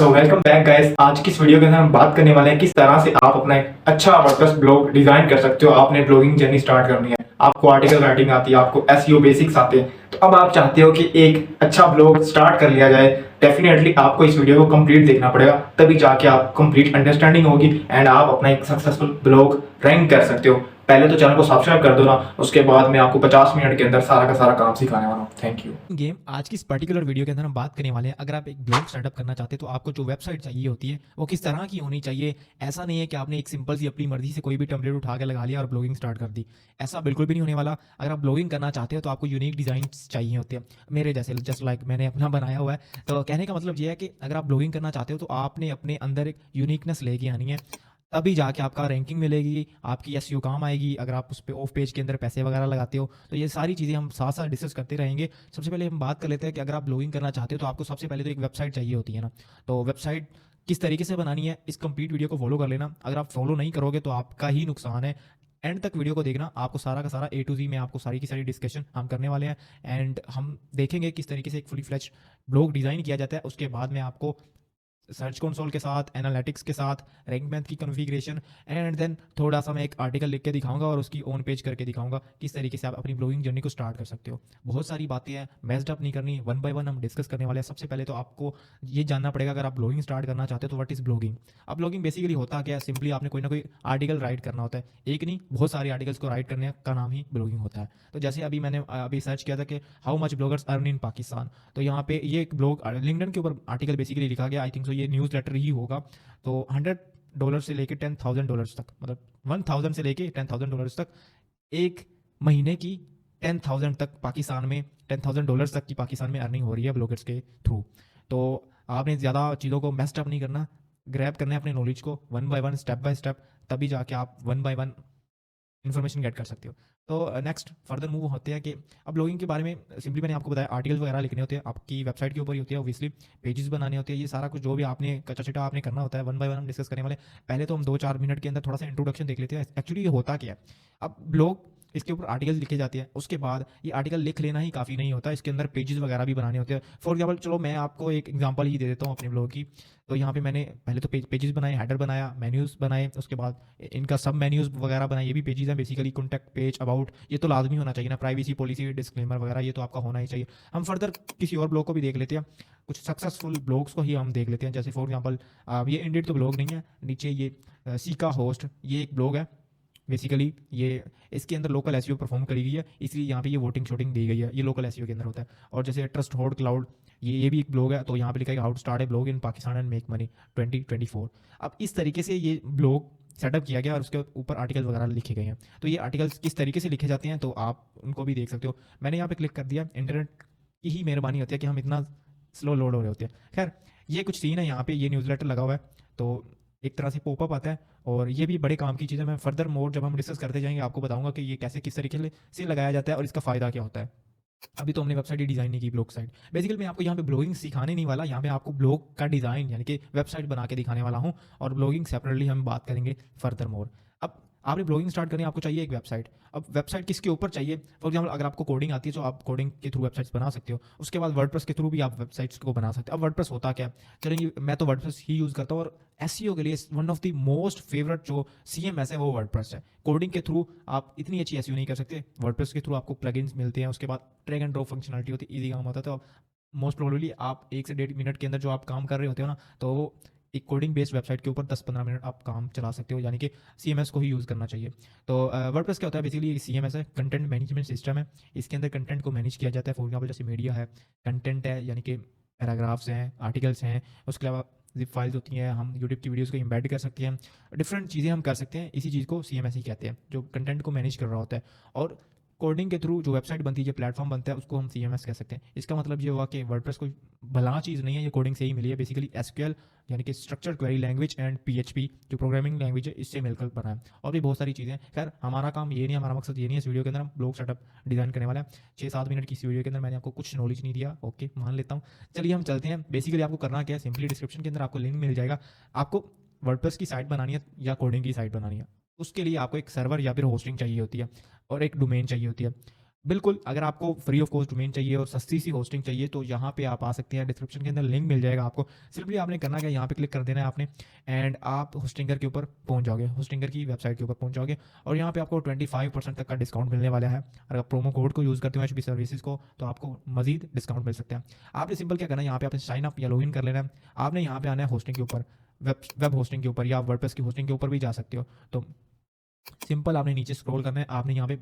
तो welcome back guys. आज की इस वीडियो के अंदर हम बात करने वाले हैं किस तरह से आप अपना एक अच्छा वर्डप्रेस ब्लॉग डिजाइन कर सकते हो। आपने ब्लॉगिंग जर्नी स्टार्ट करनी है, आपको आर्टिकल राइटिंग आती है, आपको एसईओ बेसिक्स आते हैं, तो अब आप चाहते हो कि एक अच्छा ब्लॉग स्टार्ट कर लिया जाए। डेफिनेटली आपको इस वीडियो को कंप्लीट देखना पड़ेगा, तभी जाके आप कंप्लीट अंडरस्टैंडिंग होगी एंड आप अपना एक सक्सेसफुल ब्लॉग रैंक कर सकते हो। पहले तो चैनल को सब्सक्राइब कर दो ना, उसके बाद मैं आपको 50 मिनट के अंदर सारा का सारा काम सिखाने वाला हूँ। Thank you. गेम आज की इस पर्टिकुलर वीडियो के अंदर हम बात करने वाले हैं। अगर आप एक ब्लॉग स्टार्टअप करना चाहते हैं तो आपको जो वेबसाइट चाहिए होती है वो किस तरह की होनी चाहिए। ऐसा नहीं है कि आपने एक सिंपल सी अपनी मर्जी से कोई भी टेम्पलेट उठा के लगा लिया और ब्लॉगिंग स्टार्ट कर दी। ऐसा बिल्कुल भी नहीं होने वाला। अगर आप ब्लॉगिंग करना चाहते हो तो आपको यूनिक डिजाइन चाहिए होते हैं, मेरे जैसे जस्ट लाइक मैंने अपना बनाया हुआ है। तो कहने का मतलब ये है कि अगर आप ब्लॉगिंग करना चाहते हो तो आपने अपने अंदर एक यूनिकनेस लेके आनी है, तभी जाके आपका रैंकिंग मिलेगी, आपकी एसईओ काम आएगी। अगर आप उस पे ऑफ पेज के अंदर पैसे वगैरह लगाते हो तो ये सारी चीज़ें हम साथ साथ डिस्कस करते रहेंगे। सबसे पहले हम बात कर लेते हैं कि अगर आप ब्लॉगिंग करना चाहते हो तो आपको सबसे पहले तो एक वेबसाइट चाहिए होती है ना। तो वेबसाइट किस तरीके से बनानी है, इस कंप्लीट वीडियो को फॉलो कर लेना। अगर आप फॉलो नहीं करोगे तो आपका ही नुकसान है। एंड तक वीडियो को देखना, आपको सारा का सारा ए टू जी में आपको सारी की सारी डिस्कशन हम करने वाले हैं। एंड हम देखेंगे किस तरीके से एक फुली फ्लेज ब्लॉग डिज़ाइन किया जाता है। उसके बाद में आपको सर्च कंसोल के साथ, एनालिटिक्स के साथ, रैंक मैथ की कॉन्फ़िगरेशन एंड देन थोड़ा सा मैं एक आर्टिकल लिख के दिखाऊंगा और उसकी ऑन पेज करके दिखाऊंगा किस तरीके से आप अपनी ब्लॉगिंग जर्नी को स्टार्ट कर सकते हो। बहुत सारी बातें हैं, मेस्ड अप नहीं करनी, वन बाय वन हम डिस्कस करने वाले हैं। सबसे पहले तो आपको ये जानना पड़ेगा, अगर आप ब्लॉगिंग स्टार्ट करना चाहते हो तो व्हाट इज़ ब्लॉगिंग। अब ब्लॉगिंग बेसिकली होता क्या है, सिंपली आपने कोई ना कोई आर्टिकल राइट करना होता है। एक नहीं, बहुत सारे आर्टिकल्स को राइट करने का नाम ही ब्लॉगिंग होता है। तो जैसे अभी मैंने अभी सर्च किया था कि how much bloggers earn in Pakistan, तो यहाँ पे ये एक ब्लॉग लिंक्डइन के ऊपर आर्टिकल बेसिकली लिखा गया। आई थिंक सो ये न्यूज़ लेटर ही होगा। तो $100 से लेके $10,000 तक, मतलब 1000 से लेके $10,000 तक एक महीने की 10,000 तक पाकिस्तान में, $10,000 तक की पाकिस्तान में अर्निंग हो रही है ब्लॉगर्स के थ्रू। तो आपने ज़्यादा चीज़ों को मेस्ड अप नहीं करना, ग्रैब करना है अपने नॉलेज को one by one, step by step, तभी जाके आप one by one information get कर सकते हो। तो नेक्स्ट फर्दर मूव होते हैं कि अब ब्लॉगिंग के बारे में सिंपली मैंने आपको बताया, आर्टिकल वगैरह लिखने होते हैं, आपकी वेबसाइट के ऊपर ही होती है ऑब्वियसली, पेजेस बनाने होते हैं, ये सारा कुछ जो भी आपने कच्चा चिटा आपने करना होता है वन बाय वन हम डिस्कस करने वाले। पहले तो हम 2-4 मिनट के अंदर थोड़ा सा इंट्रोडक्शन देख लेते हैं एक्चुअली ये होता क्या है। अब ब्लॉग, इसके ऊपर आर्टिकल लिखे जाते हैं, उसके बाद ये आर्टिकल लिख लेना ही काफ़ी नहीं होता, इसके अंदर पेजेस वगैरह भी बनाने होते हैं। फॉर एग्जाम्पल चलो मैं आपको एक एग्जाम्पल ही दे देता हूँ अपने ब्लॉग की। तो यहाँ पे मैंने पहले तो पेजेस बनाए, हेडर बनाया, मेन्यूज़ बनाए, उसके बाद इनका सब मेन्यूज़ वगैरह बनाए, ये भी पेजेस हैं बेसिकली। कॉन्टैक्ट पेज, अबाउट, ये तो लाजमी होना चाहिए ना, प्राइवेसी पॉलिसी, डिस्क्लेमर वगैरह ये तो आपका होना ही चाहिए। हम फर्दर किसी और ब्लॉग को भी देख लेते हैं, कुछ सक्सेसफुल ब्लॉग्स को ही हम देख लेते हैं। जैसे फॉर एग्जांपल ये इंडिड तो ब्लॉग नहीं है, नीचे ये सीका होस्ट, ये एक ब्लॉग है बेसिकली। ये इसके अंदर लोकल एसईओ परफॉर्म करी गई है, इसलिए यहाँ पे ये वोटिंग शोटिंग दी गई है, ये लोकल एसईओ के अंदर होता है। और जैसे ट्रस्ट होल्ड क्लाउड, ये भी एक ब्लॉग है, तो यहाँ पे लिखा है how to start a blog in Pakistan and make money 2024। अब इस तरीके से ये ब्लॉग सेटअप किया गया और उसके ऊपर आर्टिकल वगैरह लिखे गए हैं। तो ये आर्टिकल्स किस तरीके से लिखे जाते हैं तो आप उनको भी देख सकते हो। मैंने यहाँ पे क्लिक कर दिया, इंटरनेट की ही मेहरबानी होती है कि हम इतना स्लो लोड हो रहे होते हैं। खैर, ये कुछ सीन है, यहाँ पे ये न्यूज़लेटर लगा हुआ है, तो एक तरह से पॉपअप आता है। और ये भी बड़े काम की चीज़ है, मैं फर्दर मोर जब हम डिस्कस करते जाएंगे आपको बताऊंगा कि ये कैसे किस तरीके से लगाया जाता है और इसका फ़ायदा क्या होता है। अभी तो हमने वेबसाइट ही डिज़ाइन नहीं की, ब्लॉग साइट। बेसिकली मैं आपको यहाँ पे ब्लॉगिंग सिखाने नहीं वाला, यहाँ पे आपको ब्लॉग का डिज़ाइन यानी कि वेबसाइट बना के दिखाने वाला हूँ, और ब्लॉगिंग सेपरेटली हम बात करेंगे फर्दर मोर। अब आपने ब्लॉगिंग स्टार्ट करनी है, आपको चाहिए एक वेबसाइट। अब वेबसाइट किसके ऊपर चाहिए, फॉर एग्जाम्पल अगर आपको कोडिंग आती है तो आप कोडिंग के थ्रू वेबसाइट्स बना सकते हो। उसके बाद वर्डप्रेस के थ्रू भी आप वेबसाइट्स को बना सकते हो। अब वर्डप्रेस होता क्या है, चलिए मैं तो वर्डप्रेस ही यूज़ करता हूँ, और एसईओ के लिए one of the most favourite जो सीएमएस है वो वर्डप्रेस है। कोडिंग के थ्रू आप इतनी अच्छी एसईओ नहीं कर सकते, वर्डप्रेस के थ्रू आपको प्लगइन्स मिलते हैं, उसके बाद ड्रैग एंड ड्रॉप फंक्शनलिटी होती है, ईजी काम होता है। तो मोस्ट प्रोबेबली आप 1 से 1.5 मिनट के अंदर जो आप काम कर रहे होते हो ना, तो वो एक कोडिंग बेस्ड वेबसाइट के ऊपर 10-15 मिनट आप काम चला सकते हो, यानी कि सीएमएस को ही यूज़ करना चाहिए। तो वर्डप्रेस क्या होता है, बेसिकली सीएमएस है, कंटेंट मैनेजमेंट सिस्टम है। इसके अंदर कंटेंट को मैनेज किया जाता है। फॉर एग्जाम्पल जैसे मीडिया है, कंटेंट है, यानी कि पैराग्राफ्स हैं, आर्टिकल्स हैं, उसके अलावा जिप फाइल्स होती हैं, हम यूट्यूब की वीडियोस को एम्बेड कर सकते हैं, डिफरेंट चीज़ें हम कर सकते हैं। इसी चीज़ को सीएमएस ही कहते हैं, जो कंटेंट को मैनेज कर रहा होता है। और कोडिंग के थ्रू जो वेबसाइट बनती है, जो प्लेटफॉर्म बनता है, उसको हम सीएमएस कह सकते हैं। इसका मतलब ये हुआ कि वर्डप्रेस कोई भला चीज़ नहीं है, ये कोडिंग से ही मिली है। बेसिकली एसक्यूएल यानी कि structured query language and PHP जो प्रोग्रामिंग लैंग्वेज है, इससे मिलकर बना है। और भी बहुत सारी चीज़ें हैं। खैर, हमारा काम ये नहीं, हमारा मकसद ये नहीं है इस वीडियो के अंदर हम ब्लॉग सेटअप डिज़ाइन करने वाला है। 6-7 मिनट की इस वीडियो के अंदर मैंने आपको कुछ नॉलेज नहीं दिया, ओके मान लेता हूँ। चलिए हम चलते हैं। बेसिकली आपको करना क्या है, सिंपली डिस्क्रिप्शन के अंदर आपको लिंक मिल जाएगा। आपको वर्डप्रेस की साइट बनानी है या कोडिंग की साइट बनानी है, उसके लिए आपको एक सर्वर या फिर होस्टिंग चाहिए होती है और एक डोमेन चाहिए होती है। बिल्कुल, अगर आपको फ्री ऑफ कॉस्ट डोमेन चाहिए और सस्ती सी होस्टिंग चाहिए तो यहाँ पे आप आ सकते हैं। डिस्क्रिप्शन के अंदर लिंक मिल जाएगा आपको। सिंपली आपने करना क्या है, यहाँ पे क्लिक कर देना है आपने एंड आप होस्टिंगर के ऊपर पहुँच जाओगे, होस्टिंगर की वेबसाइट के ऊपर पहुँच जाओगे और यहाँ पे आपको 25% तक का डिस्काउंट मिलने वाला है। अगर आप प्रोमो कोड को यूज़ करते हो एचपी सर्विसेज को तो आपको मजीद डिस्काउंट मिल सकता है। आपने सिंपल क्या करना है, यहाँ पे आपने साइन अप या लॉगिन कर लेना है। आपने यहाँ पे आना है होस्टिंग के ऊपर, वेब होस्टिंग के ऊपर या वर्डप्रेस की होस्टिंग के ऊपर भी जा सकते हो। तो सिंपल आपने नीचे स्क्रॉल करना है, आपने यहाँ पे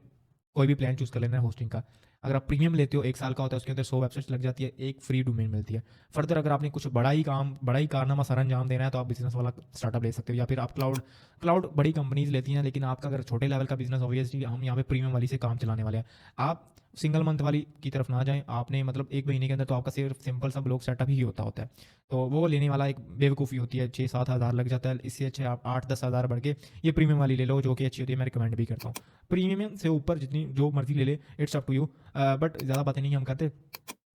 कोई भी प्लान चूज़ कर लेना है होस्टिंग का। अगर आप प्रीमियम लेते हो 1 साल का होता है, उसके अंदर 100 वेबसाइट्स लग जाती है, एक फ्री डोमेन मिलती है। फर्दर अगर आपने कुछ बड़ा ही कारनामा सर अंजाम देना है तो आप बिजनेस वाला स्टार्टअप ले सकते हो या फिर आप क्लाउड क्लाउड बड़ी कंपनीज लेती हैं, लेकिन आपका अगर छोटे लेवल का बिजनेस, ऑब्वियसली हम यहाँ पे प्रीमियम वाली से काम चलाने वाले हैं। आप सिंगल मंथ वाली की तरफ ना जाएं, आपने मतलब 1 महीने के अंदर तो आपका सिर्फ सिंपल सा ब्लॉग सेटअप ही होता है। तो वो लेने वाला एक बेवकूफ़ी होती है, 6-7 हज़ार लग जाता है। इससे अच्छे आप 8-10 हज़ार बढ़ के ये प्रीमियम वाली ले लो जो कि अच्छी होती है, मैं रिकमेंड भी करता हूँ। प्रीमियम से ऊपर जितनी जो मर्जी ले ले, it's up to you. But ज़्यादा बातें नहीं हम करते,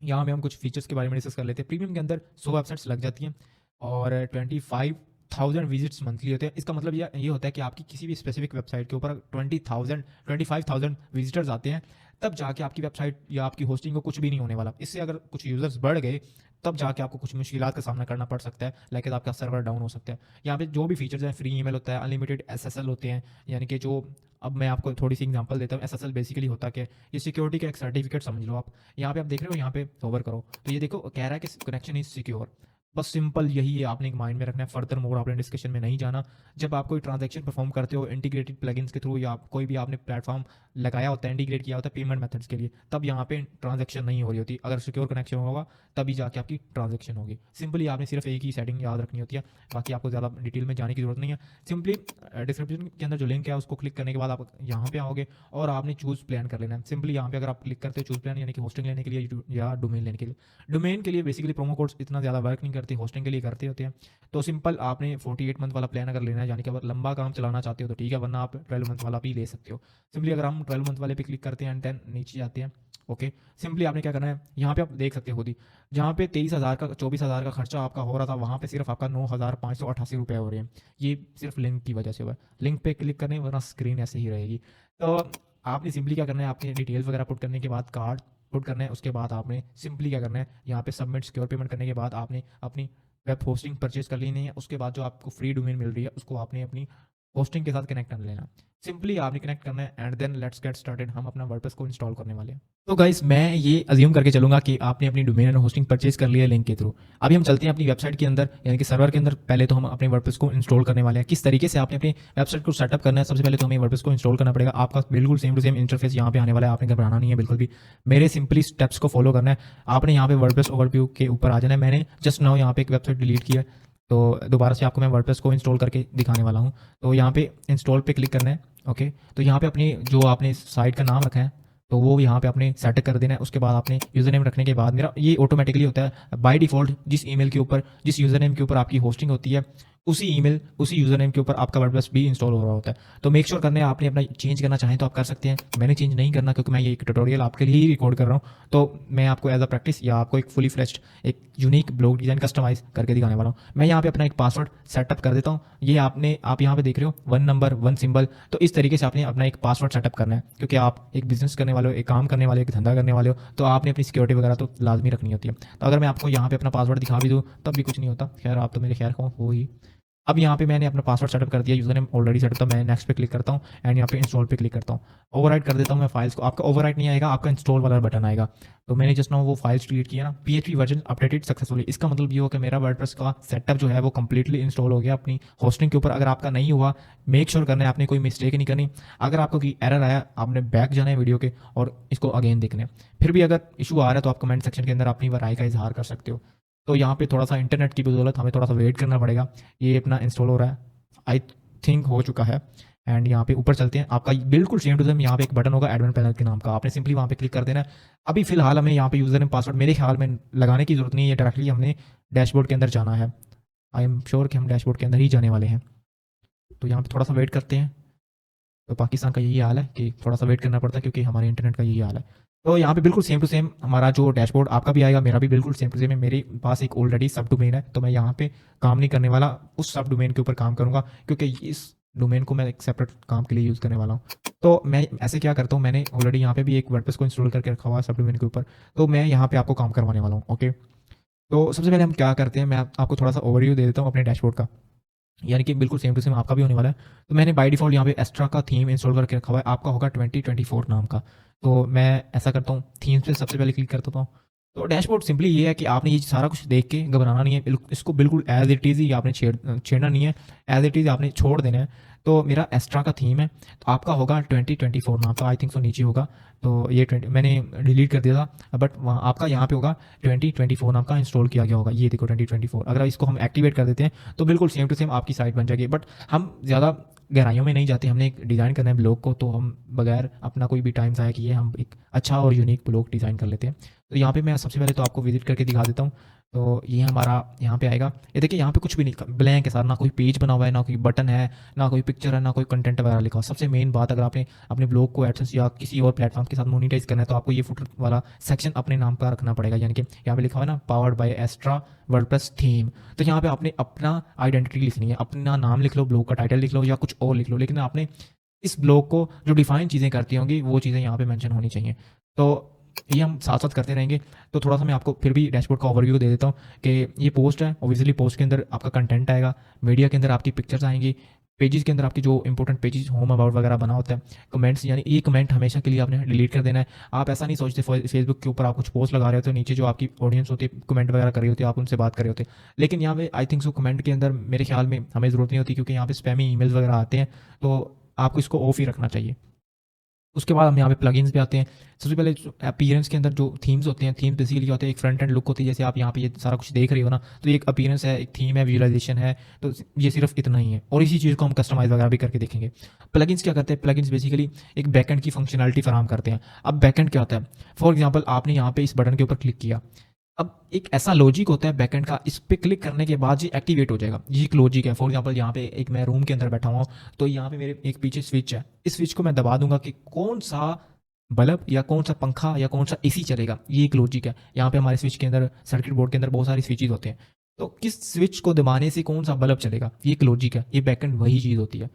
यहाँ पे हम कुछ फीचर्स के बारे में डिस्कस कर लेते हैं। प्रीमियम के अंदर 100 वेबसाइट्स लग जाती हैं और 25,000 विजिट्स मंथली होते हैं। इसका मतलब ये होता है कि आपकी किसी भी स्पेसिफिक वेबसाइट के ऊपर 25,000 विजिटर्स आते हैं, तब जाके आपकी वेबसाइट या आपकी होस्टिंग को कुछ भी नहीं होने वाला। इससे अगर कुछ यूज़र्स बढ़ गए तब जाके आपको कुछ मुश्किलात का सामना करना पड़ सकता है, लाइक आपका सर्वर डाउन हो सकता है। यहाँ पे जो भी फीचर्स हैं, फ्री ईमेल होता है, अनलिमिटेड एसएसएल होते हैं, यानी कि जो अब मैं आपको थोड़ी सी एग्जांपल देता हूँ। एसएसएल बेसिकली होता क्या है, ये सिक्योरिटी का एक सर्टिफिकेट समझ लो आप। यहाँ पे आप देख रहे हो, यहाँ पे होवर करो तो ये देखो कह रहा है कि कनेक्शन इज सिक्योर। बस सिंपल यही है, आपने एक माइंड में रखना है। फर्दर मोर आपने डिस्कशन में नहीं जाना। जब आप कोई ट्रांजैक्शन परफॉर्म करते हो इंटीग्रेटेड प्लगइन्स के थ्रू या कोई भी आपने प्लेटफॉर्म लगाया होता है, इंटीग्रेट किया होता है पेमेंट मेथड्स के लिए, तब यहाँ पे ट्रांजैक्शन नहीं हो रही होती। अगर सिक्योर कनेक्शन होगा तभी जाके आपकी ट्रांजैक्शन होगी। सिंपली आपने सिर्फ एक ही सेटिंग याद रखनी होती है, बाकी आपको ज़्यादा डिटेल में जाने की जरूरत नहीं है। सिंपली डिस्क्रिप्शन के अंदर जो लिंक है उसको क्लिक करने के बाद आप यहाँ पे आओगे और आपने चूज़ प्लान कर लेना है। सिंपली यहाँ पे अगर आप क्लिक करते हो चूज़ प्लान, यानी कि होस्टिंग लेने के लिए या डोमेन लेने के लिए। डोमेन के लिए बेसिकली प्रोमो कोड्स इतना ज़्यादा वर्क नहीं करते, होस्टिंग के लिए करते होते हैं। तो सिंपल आपने 48 मंथ वाला प्लान अगर लेना है, यानी कि अगर लंबा काम चलाना चाहते हो तो ठीक है, वरना आप 12 मंथ वाला भी ले सकते हो। सिंपली अगर हम 12 मंथ वाले पे क्लिक करते हैं एंड देन नीचे जाते हैं, ओके। सिंपली आपने क्या करना है, यहाँ पे आप देख सकते हो खुद ही, जहाँ पे 23,000 का 24,000 का खर्चा आपका हो रहा था, वहाँ पे सिर्फ आपका 9,588 रुपये हो रहे हैं। ये सिर्फ लिंक की वजह से हुआ है। लिंक पे क्लिक करने वरना स्क्रीन ऐसे ही रहेगी। तो आपने सिंपली क्या करना है, आपने डिटेल्स वगैरह पुट करने के बाद कार्ड पुट करना है, उसके बाद आपने सिंपली क्या करना है, यहाँ पे सबमिट सिक्योर पेमेंट करने के बाद आपने अपनी वेब होस्टिंग परचेज कर लेनी है। उसके बाद जो आपको फ्री डोमेन मिल रही है उसको आपने अपनी होस्टिंग के साथ कनेक्ट कर लेना। सिंपली आपने कनेक्ट करना है and then let's get started. हम अपना वर्डप्रेस को इंस्टॉल करने वाले हैं। तो गाइस मैं ये अज्यूम करके चलूंगा कि आपने अपनी डोमेन एंड होस्टिंग परचेज कर लिया लिंक के थ्रू। अभी हम चलते हैं अपनी वेबसाइट के अंदर, यानी कि सर्वर के अंदर। पहले तो हम अपने वर्डप्रेस को इंस्टॉल करने वाले हैं। किस तरीके से आपने अपनी वेबसाइट को सेटअप करना है, सबसे पहले तो हमें वर्डप्रेस को इंस्टॉल करना पड़ेगा। आपका बिल्कुल सेम टू सेम इंटरफेस यहाँ पे आने वाला है, आपने घबराना नहीं है बिल्कुल भी। मेरे सिंपली स्टेप्स को फॉलो करना है। आपने यहाँ पे वर्डप्रेस ओवरव्यू के ऊपर आ जाना है। मैंने जस्ट नाउ यहाँ पे एक वेबसाइट डिलीट किया है, तो दोबारा से आपको मैं वर्डप्रेस को इंस्टॉल करके दिखाने वाला हूँ। तो यहाँ पे इंस्टॉल पे क्लिक करना है, ओके। तो यहाँ पे अपनी जो आपने साइट का नाम रखा है तो वो यहाँ पे आपने सेट कर देना है। उसके बाद आपने यूज़र नेम रखने के बाद, मेरा ये ऑटोमेटिकली होता है बाय डिफ़ॉल्ट, जिस ईमेल के ऊपर जिस यूज़र नेम के ऊपर आपकी होस्टिंग होती है उसी ईमेल उसी यूज़र नेम के ऊपर आपका वर्डप्रेस भी इंस्टॉल हो रहा होता है। तो मेक श्योर करना है, आपने अपना चेंज करना चाहें तो आप कर सकते हैं। मैंने चेंज नहीं करना क्योंकि मैं ये एक ट्यूटोरियल आपके लिए ही रिकॉर्ड कर रहा हूँ। तो मैं आपको एज अ प्रैक्टिस या आपको एक फुली फ्लेश्ड एक यूनिक ब्लॉग डिज़ाइन कस्टमाइज करके दिखाने वाला हूँ। मैं यहाँ पे अपना एक पासवर्ड सेटअप कर देता हूँ। ये आप यहाँ पे देख रहे हो 1 नंबर 1 सिंबल। तो इस तरीके से आपने अपना एक पासवर्ड सेटअप करना है, क्योंकि आप एक बिजनेस करने वाले हो, एक काम करने वाले हो, एक धंधा करने वाले हो, तो आपने अपनी सिक्योरिटी वगैरह तो लाजमी रखनी होती है। तो अगर मैं आपको यहाँ पे अपना पासवर्ड दिखा भी दूँ तब भी कुछ नहीं होता। खैर आप तो मेरे खैर हो ही। अब यहाँ पे मैंने अपना पासवर्ड सेटअप कर दिया, यूज़र नेम ऑलरेडी सेटअप था। मैं नेक्स्ट पे क्लिक करता हूँ एंड यहाँ पे इंस्टॉल पे क्लिक करता हूँ। ओवरराइट कर देता हूँ मैं फाइल्स को। आपका ओवरराइट नहीं आएगा, आपका इंस्टॉल वाला बटन आएगा। तो मैंने जस्ट नाउ वो फाइल्स डिलीट किया ना, PHP वर्जन अपडेटेड सक्सेसफुली। इसका मतलब ये हो कि मेरा वर्डप्रेस का सेटअप जो है वो कंप्लीटली इंस्टॉल हो गया अपनी होस्टिंग के ऊपर। अगर आपका नहीं हुआ, मेक श्योर करना है आपने कोई मिस्टेक नहीं करनी। अगर आपको कोई एरर आया, आपने बैक जाना है वीडियो के और इसको अगेन देखना है। फिर भी अगर इशू आ रहा है तो आप कमेंट सेक्शन के अंदर अपनी राय का इजहार कर सकते हो। तो यहाँ पे थोड़ा सा इंटरनेट की बदौलत हमें थोड़ा सा वेट करना पड़ेगा। ये अपना इंस्टॉल हो रहा है, आई थिंक हो चुका है। एंड यहाँ पे ऊपर चलते हैं, आपका बिल्कुल सेम टू सेम यहाँ पे एक बटन होगा एडमिन पैनल के नाम का, आपने सिंपली वहाँ पे क्लिक कर देना है। अभी फिलहाल हमें यहाँ पे यूज़र नेम पासवर्ड मेरे ख्याल में लगाने की जरूरत नहीं है, डायरेक्टली हमने डैशबोर्ड के अंदर जाना है। आई एम श्योर कि हम डैशबोर्ड के अंदर ही जाने वाले हैं। तो यहाँ पे थोड़ा सा वेट करते हैं। तो पाकिस्तान का यही हाल है कि थोड़ा सा वेट करना पड़ता है, क्योंकि हमारे इंटरनेट का यही हाल है। तो यहाँ पे बिल्कुल सेम टू सेम हमारा जो डैशबोर्ड आपका भी आएगा, मेरा भी बिल्कुल सेम टू सेम है। मेरे पास एक ऑलरेडी सब डोमेन है, तो मैं यहाँ पे काम नहीं करने वाला, उस सब डोमेन के ऊपर काम करूँगा, क्योंकि इस डोमेन को मैं एक सेपरेट काम के लिए यूज़ करने वाला हूँ। तो मैं ऐसे क्या करता हूँ, मैंने ऑलरेडी यहाँ पे भी एक वर्डप्रेस को इंस्टॉल करके रखा हुआ है सब डोमेन के ऊपर। तो मैं यहाँ पे आपको काम करवाने वाला हूँ। ओके, तो सबसे पहले हम क्या करते हैं, मैं आपको थोड़ा सा ओवरव्यू दे देता हूँ अपने डैशबोर्ड का, यानी कि बिल्कुल सेम टू सेम आपका भी होने वाला है। तो मैंने बाय डिफ़ॉल्ट यहाँ पे एक्स्ट्रा का थीम इंस्टॉल करके रखा हुआ है, आपका होगा 2024 नाम का। तो मैं ऐसा करता हूँ, थीम्स पे सबसे पहले क्लिक कर देता हूँ। तो डैशबोर्ड सिंपली ये है कि आपने ये सारा कुछ देख के घबराना नहीं है, इसको बिल्कुल एज इट इज़ ही आपने छेड़ना नहीं है, एज इट इज़ आपने छोड़ देना है। तो मेरा एक्स्ट्रा का थीम है, तो आपका होगा 2024 नाम का, आई थिंक सो नीचे होगा। तो ये 20 मैंने डिलीट कर दिया था, बट वहाँ आपका यहाँ पे होगा 2024 नाम का इंस्टॉल किया गया होगा। ये देखो 2024, अगर इसको हम एक्टिवेट कर देते हैं तो बिल्कुल सेम टू सेम आपकी साइट बन जाएगी। बट हम ज़्यादा गहराइयों में नहीं जाते, हमने एक डिज़ाइन करना है ब्लॉग को, तो हम बगैर अपना कोई भी टाइम ज़ाया किए हम एक अच्छा और यूनिक ब्लॉग डिज़ाइन कर लेते हैं। तो यहाँ पे मैं सबसे पहले तो आपको विजिट करके दिखा देता हूँ। तो ये हमारा यहाँ पे आएगा, ये देखिए यहाँ पे कुछ भी नहीं, ब्लैंक है सर, ना कोई पेज बना हुआ है, ना कोई बटन है, ना कोई पिक्चर है, ना कोई कंटेंट वगैरह लिखा हुआ। सबसे मेन बात, अगर आपने अपने ब्लॉग को एडसेंस या किसी और प्लेटफॉर्म के साथ मोनिटाइज करना है तो आपको ये फुटर वाला सेक्शन अपने नाम का रखना पड़ेगा, यानी कि यहाँ पे लिखा हुआ है ना, powered by extra WordPress theme. तो यहाँ पे आपने अपना आइडेंटिटी लिखनी है, अपना नाम लिख लो, ब्लॉग का टाइटल लिख लो या कुछ और लिख लो, लेकिन आपने इस ब्लॉग को जो डिफाइन चीज़ें करती होंगी वो चीज़ें यहाँ पे मेंशन होनी चाहिए। तो ये हम साथ साथ करते रहेंगे। तो थोड़ा सा मैं आपको फिर भी डैशबोर्ड का ओवरव्यू दे देता हूँ कि ये पोस्ट है, ऑब्वियसली पोस्ट के अंदर आपका कंटेंट आएगा, मीडिया के अंदर आपकी पिक्चर्स आएंगी, पेजेस के अंदर आपकी जो इंपॉर्टेंट पेजेस होम अबाउट वगैरह बना होता है, कमेंट्स, यानी ये कमेंट हमेशा के लिए आपने डिलीट कर देना है। आप ऐसा नहीं सोचते फेसबुक के ऊपर आप कुछ पोस्ट लगा रहे होते हो, नीचे जो आपकी ऑडियंस होती है कमेंट वगैरह कर रही होती है, आप उनसे बात कर रहे होते हैं, लेकिन यहाँ पे आई थिंक सो कमेंट के अंदर मेरे ख्याल में हमें ज़रूरत नहीं होती, क्योंकि यहाँ पे स्पैमी ईमेल्स वगैरह आते हैं, तो आपको इसको ऑफ ही रखना चाहिए। उसके बाद हम यहाँ पे प्लगइन्स पे आते हैं। सबसे पहले अपीयरेंस के अंदर जो थीम्स होते हैं, थीम बेसिकली क्या होते हैं, एक फ्रंट एंड लुक होती है, जैसे आप यहाँ पे ये सारा कुछ देख रहे हो ना, तो ये एक अपीयरेंस है, एक थीम है, विजुअलाइजेशन है, तो ये सिर्फ इतना ही है, और इसी चीज़ को हम कस्टमाइज वगैरह भी करके देखेंगे। प्लगइन्स क्या करते हैं, प्लगइन्स बेसिकली एक बैकएंड की फंक्शनलिटी फराहम करते हैं। अब बैकएंड क्या होता है, फॉर एग्जाम्पल आपने यहाँ पे इस बटन के ऊपर क्लिक किया, अब एक ऐसा लॉजिक होता है बैकएंड का, इस पे क्लिक करने के बाद ये एक्टिवेट हो जाएगा, ये एक लॉजिक है। फॉर एग्जांपल यहाँ पे एक मैं रूम के अंदर बैठा हुआ हूँ, तो यहाँ पे मेरे एक पीछे स्विच है, इस स्विच को मैं दबा दूंगा कि कौन सा बल्ब या कौन सा पंखा या कौन सा एसी चलेगा, ये एक लॉजिक है। यहाँ पे हमारे स्विच के अंदर, सर्किट बोर्ड के अंदर बहुत सारी स्विचेज होते हैं, तो किस स्विच को दबाने से कौन सा बल्ब चलेगा, ये एक लॉजिक है, ये बैकएंड वही चीज़ होती है।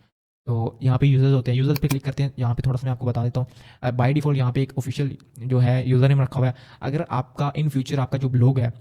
तो यहाँ पे यूजर्स होते हैं, यूजर्स पे क्लिक करते हैं, यहाँ पे थोड़ा सा मैं आपको बता देता हूँ। बाय डिफॉल्ट यहाँ पे एक ऑफिशियल जो है यूजर नेम रखा हुआ है। अगर आपका इन फ्यूचर आपका जो ब्लॉग है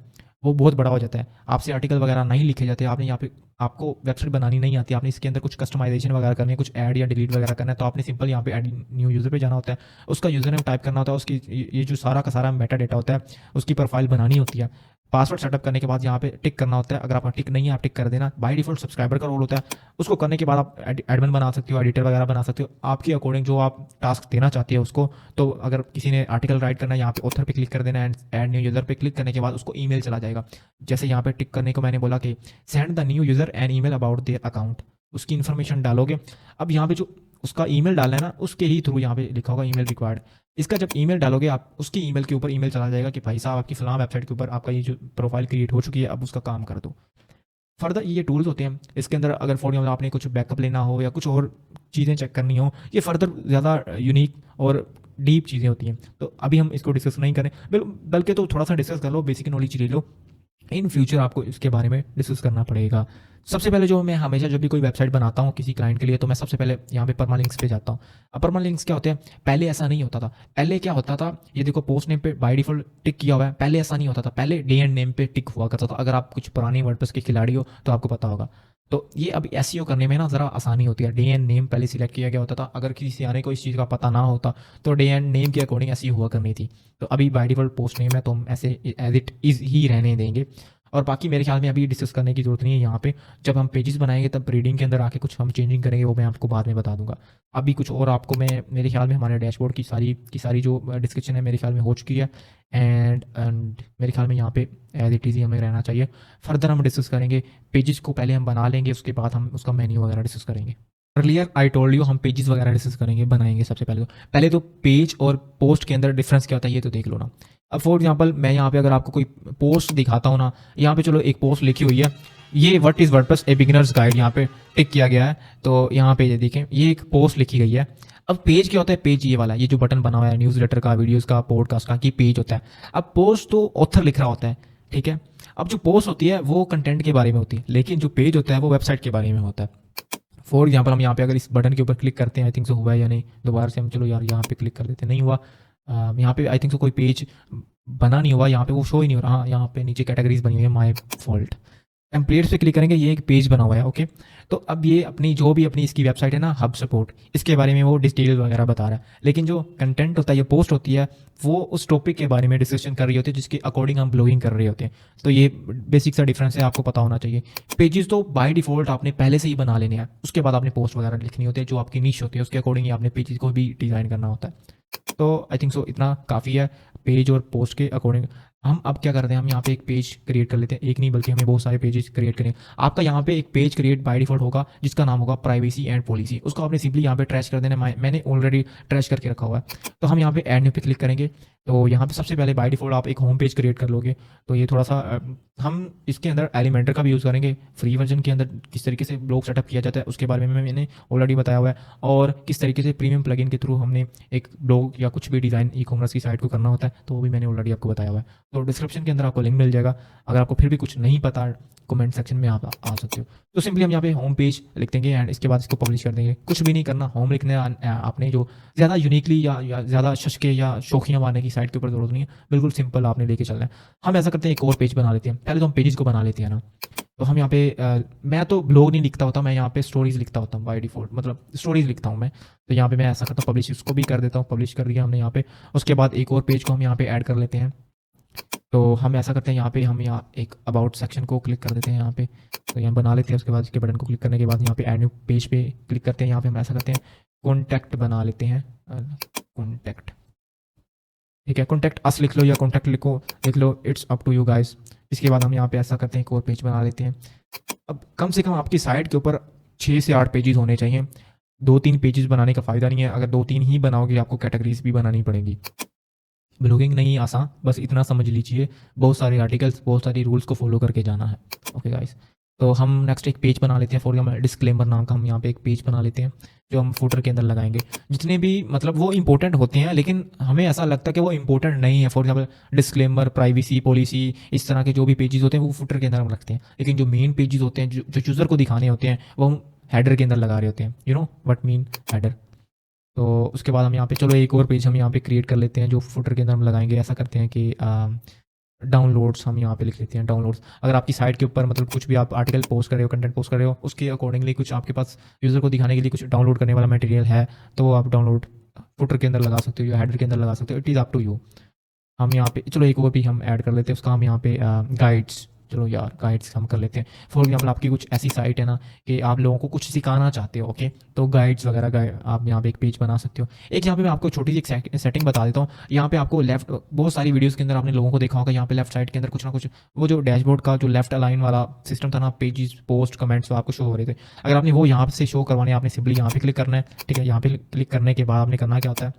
वो बहुत बड़ा हो जाता है, आपसे आर्टिकल वगैरह नहीं लिखे जाते, आपने यहाँ पे आपको वेबसाइट बनानी नहीं आती, आपने इसके अंदर कुछ कस्टमाइजेशन वगैरह करनी है, कुछ ऐड या डिलीट वगैरह करना है, तो आपने सिंपल यहाँ पे ऐड न्यू यूज़र पे जाना होता है, उसका यूज़र नेम टाइप करना होता है, उसकी ये जो सारा का सारा मेटा डेटा होता है, उसकी प्रोफाइल बनानी होती है। पासवर्ड सेटअप करने के बाद यहाँ पे टिक करना होता है, अगर आपका टिक नहीं है आप टिक कर देना। बाय डिफॉल्ट सब्सक्राइबर का रोल होता है, उसको करने के बाद आप एडमिन बना सकते हो, एडिटर वगैरह बना सकते हो, आपके अकॉर्डिंग जो आप टास्क देना चाहते हो उसको। तो अगर किसी ने आर्टिकल राइट करना है, यहाँ पे ऑथर पे क्लिक कर देना है, एड न्यू यूज़र पे क्लिक करने के बाद उसको ईमेल चला जाएगा। जैसे यहाँ पे टिक करने को मैंने बोला कि send the new user an email about their account, उसकी इन्फॉर्मेशन डालोगे। अब यहाँ पे जो उसका ईमेल डालना है ना, उसके ही थ्रू यहाँ पे लिखा होगा ईमेल रिक्वायर्ड, इसका जब ईमेल डालोगे आप, उसकी ईमेल के ऊपर ईमेल चला जाएगा कि भाई साहब आपकी फलां वेबसाइट के ऊपर आपका ये जो प्रोफाइल क्रिएट हो चुकी है, अब उसका काम कर दो। फर्दर ये टूल्स होते हैं, इसके अंदर अगर फॉर एग्जाम्पल आपने कुछ बैकअप लेना हो या कुछ और चीज़ें चेक करनी हो, ये फर्दर ज़्यादा यूनिक और डीप चीज़ें होती हैं, तो अभी हम इसको डिस्कस नहीं करें, बल्कि तो थोड़ा सा डिस्कस कर लो, बेसिक नॉलेज ले लो, इन फ्यूचर आपको इसके बारे में डिस्कस करना पड़ेगा। सबसे पहले जो मैं हमेशा जब भी कोई वेबसाइट बनाता हूँ किसी क्लाइंट के लिए, तो मैं सबसे पहले यहाँ पे परमालिंक्स पे जाता हूँ। अब परमालिंक्स क्या होते हैं, पहले ऐसा नहीं होता था। पहले क्या होता था, ये देखो पोस्ट नेम पे बाय डिफॉल्ट टिक किया हुआ है, पहले ऐसा नहीं होता था, पहले डे एंड नेम पे टिक हुआ करता था। अगर आप कुछ पुरानी वर्डप्रेस के खिलाड़ी हो तो आपको पता होगा। तो ये अब एसईओ करने में ना ज़रा आसानी होती है, डे एंड नेम पहले सिलेक्ट किया गया होता था, अगर किसी सियाने को इस चीज़ का पता ना होता तो डे एंड नेम के अकॉर्डिंग ऐसी हुआ करनी थी। तो अभी बाय डिफॉल्ट पोस्ट नेम है, तो हम ऐसे एज इट इज़ ही रहने देंगे। और बाकी मेरे ख्याल में अभी डिस्कस करने की जरूरत नहीं है यहाँ पे, जब हम पेजेस बनाएंगे तब रीडिंग के अंदर आके कुछ हम चेंजिंग करेंगे, वो मैं आपको बाद में बता दूंगा। अभी कुछ और आपको मैं, मेरे ख्याल में हमारे डैशबोर्ड की सारी जो डिस्कशन है मेरे ख्याल में हो चुकी है, एंड मेरे ख्याल में यहाँ पे एज इट इज़ हमें रहना चाहिए। फर्दर हम डिस्कस करेंगे, पेजेस को पहले हम बना लेंगे, उसके बाद हम उसका मेन्यू वगैरह डिस्कस करेंगे। अर्लियर आई टोल्ड यू हम पेजेस वगैरह डिस्कस करेंगे, बनाएंगे। सबसे पहले तो पेज और पोस्ट के अंदर डिफरेंस क्या होता है ये तो देख लो ना। अब फॉर एग्जांपल मैं यहाँ पे अगर आपको कोई पोस्ट दिखाता हूँ ना, यहाँ पे चलो एक पोस्ट लिखी हुई है, ये what is WordPress A beginners guide, यहाँ पे टिक किया गया है, तो यहाँ पे ये देखें ये एक पोस्ट लिखी गई है। अब पेज क्या होता है, पेज ये वाला, ये जो बटन बना हुआ है न्यूज़लेटर का, वीडियोस का, पॉडकास्ट का, ये पेज होता है। अब पोस्ट तो ऑथर लिख रहा होता है, ठीक है। अब जो पोस्ट होती है वो कंटेंट के बारे में होती है, लेकिन जो पेज होता है वो वेबसाइट के बारे में होता है। फॉर एग्जांपल हम यहाँ पे अगर इस बटन के ऊपर क्लिक करते हैं, आई थिंक सो हुआ है या नहीं, दोबारा से हम चलो यार यहाँ पे क्लिक कर देते हैं, नहीं हुआ। यहाँ पे आई थिंक सो कोई पेज बना नहीं हुआ, यहाँ पे वो शो ही नहीं हो रहा। हाँ, यहाँ पे नीचे कैटेगरीज बनी हुई है, माय फॉल्ट। टेम्पलेट्स पे क्लिक करेंगे, ये एक पेज बना हुआ है। ओके, तो अब ये अपनी जो भी अपनी इसकी वेबसाइट है ना, हब सपोर्ट, इसके बारे में वो डिटेल वगैरह बता रहा है, लेकिन जो कंटेंट होता है, ये पोस्ट होती है, वो उस टॉपिक के बारे में डिस्कशन कर रही होती है जिसके अकॉर्डिंग हम ब्लॉगिंग कर रहे होते हैं। तो ये बेसिक सा डिफरेंस है, आपको पता होना चाहिए। पेजेस तो बाय डिफॉल्ट आपने पहले से ही बना लेने हैं, उसके बाद आपने पोस्ट वगैरह लिखनी होती है, जो आपकी नीश होती है उसके अकॉर्डिंग ही आपने पेजेस को भी डिज़ाइन करना होता है। तो आई थिंक सो इतना काफ़ी है पेज और पोस्ट के अकॉर्डिंग। हम अब क्या करते हैं, हम यहाँ पे एक पेज क्रिएट कर लेते हैं, एक नहीं बल्कि हमें बहुत सारे पेजेस क्रिएट करें। आपका यहाँ पे एक पेज क्रिएट बाय डिफॉल्ट होगा जिसका नाम होगा प्राइवेसी एंड पॉलिसी, उसको आपने सिंपली यहाँ पे ट्रैश कर देना है। मैंने ऑलरेडी ट्रैश करके रखा हुआ है। तो हम यहाँ पे ऐड न्यू पे क्लिक करेंगे। तो यहाँ पे सबसे पहले बाय डिफॉल्ट आप एक होम पेज क्रिएट कर लोगे। तो ये थोड़ा सा हम इसके अंदर एलिमेंटर का भी यूज़ करेंगे। फ्री वर्जन के अंदर किस तरीके से ब्लॉग सेटअप किया जाता है उसके बारे में मैंने ऑलरेडी बताया हुआ है, और किस तरीके से प्रीमियम प्लगइन के थ्रू हमने एक ब्लॉग या कुछ भी डिज़ाइन ई कॉमर्स की साइट को करना होता है, तो वो भी मैंने ऑलरेडी आपको बताया हुआ है। तो डिस्क्रिप्शन के अंदर आपको लिंक मिल जाएगा। अगर आपको फिर भी कुछ नहीं पता, कमेंट सेक्शन में आप आ सकते हो। तो सिंपली हम यहाँ पे होम पेज लिख देंगे एंड इसके बाद इसको पब्लिश कर देंगे। कुछ भी नहीं करना, होम लिखना है आपने, जो ज़्यादा यूनिकली या ज़्यादा शशके या शौखियाँ मारने की साइट के ऊपर जरूरत नहीं है, बिल्कुल सिंपल आपने लेके चलना है। हम ऐसा करते हैं, एक और पेज बना लेते हैं। पहले तो हम पेजेस को बना लेते हैं ना। तो हम यहाँ पे मैं तो ब्लॉग नहीं लिखता होता, मैं यहाँ पे स्टोरीज लिखता होता हूँ बाय डिफॉल्ट, मतलब स्टोरीज लिखता हूँ मैं। तो यहाँ पे मैं ऐसा करता हूँ, पब्लिश उसको भी कर देता हूँ, पब्लिश कर दिया हमने यहाँ पे। उसके बाद एक और पेज को हम यहाँ पे ऐड कर लेते हैं। तो हम ऐसा करते हैं, यहाँ पे हम यहाँ एक अबाउट सेक्शन को क्लिक कर देते हैं यहाँ पे। तो यहाँ बना लेते हैं। उसके बाद इसके बटन को क्लिक करने के बाद यहाँ पे ऐड न्यू पेज पे क्लिक करते हैं। यहाँ पे हम ऐसा करते हैं, कॉन्टैक्ट बना लेते हैं, कॉन्टैक्ट, ठीक है। कॉन्टैक्ट अस लिख लो या कॉन्टैक्ट लिख लो, it's up to you guys. इसके बाद हम यहाँ पे ऐसा करते हैं, एक और पेज बना लेते हैं। अब कम से कम आपकी साइट के ऊपर 6 से 8 पेजेस होने चाहिए। 2-3 पेजेस बनाने का फ़ायदा नहीं है। अगर 2-3 ही बनाओगे, आपको कैटेगरीज भी बनानी पड़ेगी। ब्लॉगिंग नहीं आसान, बस इतना समझ लीजिए, बहुत सारे आर्टिकल्स, बहुत सारी रूल्स को फॉलो करके जाना है। ओके गाइस, तो हम नेक्स्ट एक पेज बना लेते हैं। फॉर एग्जाम्पल डिस्क्लेमर नाम का हम यहाँ पे एक पेज बना लेते हैं, जो हम फुटर के अंदर लगाएंगे। जितने भी मतलब वो इंपॉर्टेंट होते हैं, लेकिन हमें ऐसा लगता है कि वो इंपॉर्टेंट नहीं है। For example disclaimer, privacy policy, इस तरह के जो भी पेजेस होते हैं वो फुटर के अंदर हम रखते हैं, लेकिन जो मेन पेजेस होते हैं, जो यूज़र को दिखाने होते हैं, वो हम हेडर के अंदर लगा रहे होते हैं। You know what mean header. तो उसके बाद हम यहाँ पे चलो एक और पेज हम यहाँ पे क्रिएट कर लेते हैं, जो फुटर के अंदर हम लगाएंगे। ऐसा करते हैं कि डाउनलोड्स हम यहाँ पे लिख लेते हैं, डाउनलोड्स। अगर आपकी साइट के ऊपर मतलब कुछ भी आप आर्टिकल पोस्ट कर रहे हो, कंटेंट पोस्ट कर रहे हो, उसके अकॉर्डिंगली कुछ आपके पास यूज़र को दिखाने के लिए कुछ डाउनलोड करने वाला मटेरियल है, तो वो आप डाउनलोड फुटर के अंदर लगा सकते हो या हेडर के अंदर लगा सकते हो। It is up to you. हम यहाँ पे चलो एक और भी हम ऐड कर लेते हैं, उसका हम यहाँ पे गाइड्स, चलो यार गाइड्स हम कर लेते हैं। फॉर एग्जाम्पल आपकी कुछ ऐसी साइट है ना कि आप लोगों को कुछ सिखाना चाहते हो, ओके, तो गाइड्स वगैरह आप यहाँ पे एक पेज बना सकते हो। एक यहाँ पे मैं आपको छोटी सी एक सेटिंग बता देता हूँ। यहाँ पे आपको लेफ्ट, बहुत सारी वीडियोस के अंदर आपने लोगों को देखा होगा, यहाँ पे लेफ्ट साइड के अंदर कुछ ना कुछ वो जो डैशबोर्ड का जो लेफ्ट अलाइन वाला सिस्टम था ना, पेजेस, पोस्ट, कमेंट्स, तो आपको शो हो रहे थे। अगर आपने वो यहाँ से शो करवाने, आपने सिंपली यहाँ पे क्लिक करना है, ठीक है। यहाँ पे क्लिक करने के बाद आपने करना क्या होता है,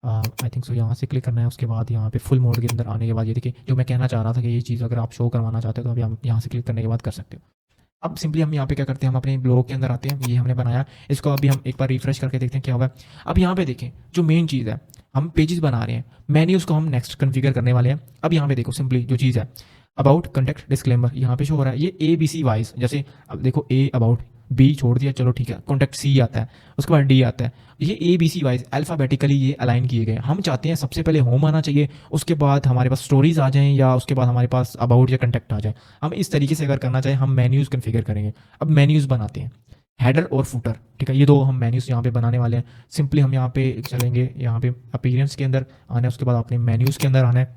आई थिंक सो यहाँ से क्लिक करना है। उसके बाद यहाँ पे फुल मोड के अंदर आने के बाद ये देखिए, जो मैं कहना चाह रहा था कि ये चीज़ अगर आप शो करवाना चाहते हो तो अभी हम यहाँ से क्लिक करने के बाद कर सकते हो। अब सिंपली हम यहाँ पे क्या करते हैं, हम अपने ब्लॉग के अंदर आते हैं। ये हमने बनाया, इसको अभी हम एक बार रिफ्रेश करके देखते हैं क्या होगा। अब यहाँ पे देखें, जो मेन चीज़ है, हम पेजेस बना रहे हैं, मेन्यूज़ को हम नेक्स्ट कन्फिगर करने वाले हैं। अब यहाँ पे देखो, सिंपली जो चीज़ है, अबाउट, कंटेक्ट, डिस्क्लेमर, यहाँ पे शो हो रहा है ये ABC वाइज। जैसे अब देखो, A अबाउट, B छोड़ दिया, चलो ठीक है, कॉन्टैक्ट C आता है, उसके बाद D आता है। ये ABC वाइज अल्फ़ाबेटिकली ये अलाइन किए गए। हम चाहते हैं सबसे पहले होम आना चाहिए, उसके बाद हमारे पास स्टोरीज आ जाएं, या उसके बाद हमारे पास अबाउट या कंटेक्ट आ जाए। हम इस तरीके से अगर करना चाहें, हम मेन्यूज़ कन्फिगर करेंगे। अब मेन्यूज़ बनाते हैं, हेडर और फुटर, ठीक है, ये दो हम मेन्यूज़ यहाँ पे बनाने वाले हैं। सिंपली हम यहाँ पे चलेंगे, यहाँ पे अपीयरेंस के अंदर आना है, उसके बाद आपने मेन्यूज़ के अंदर आना है,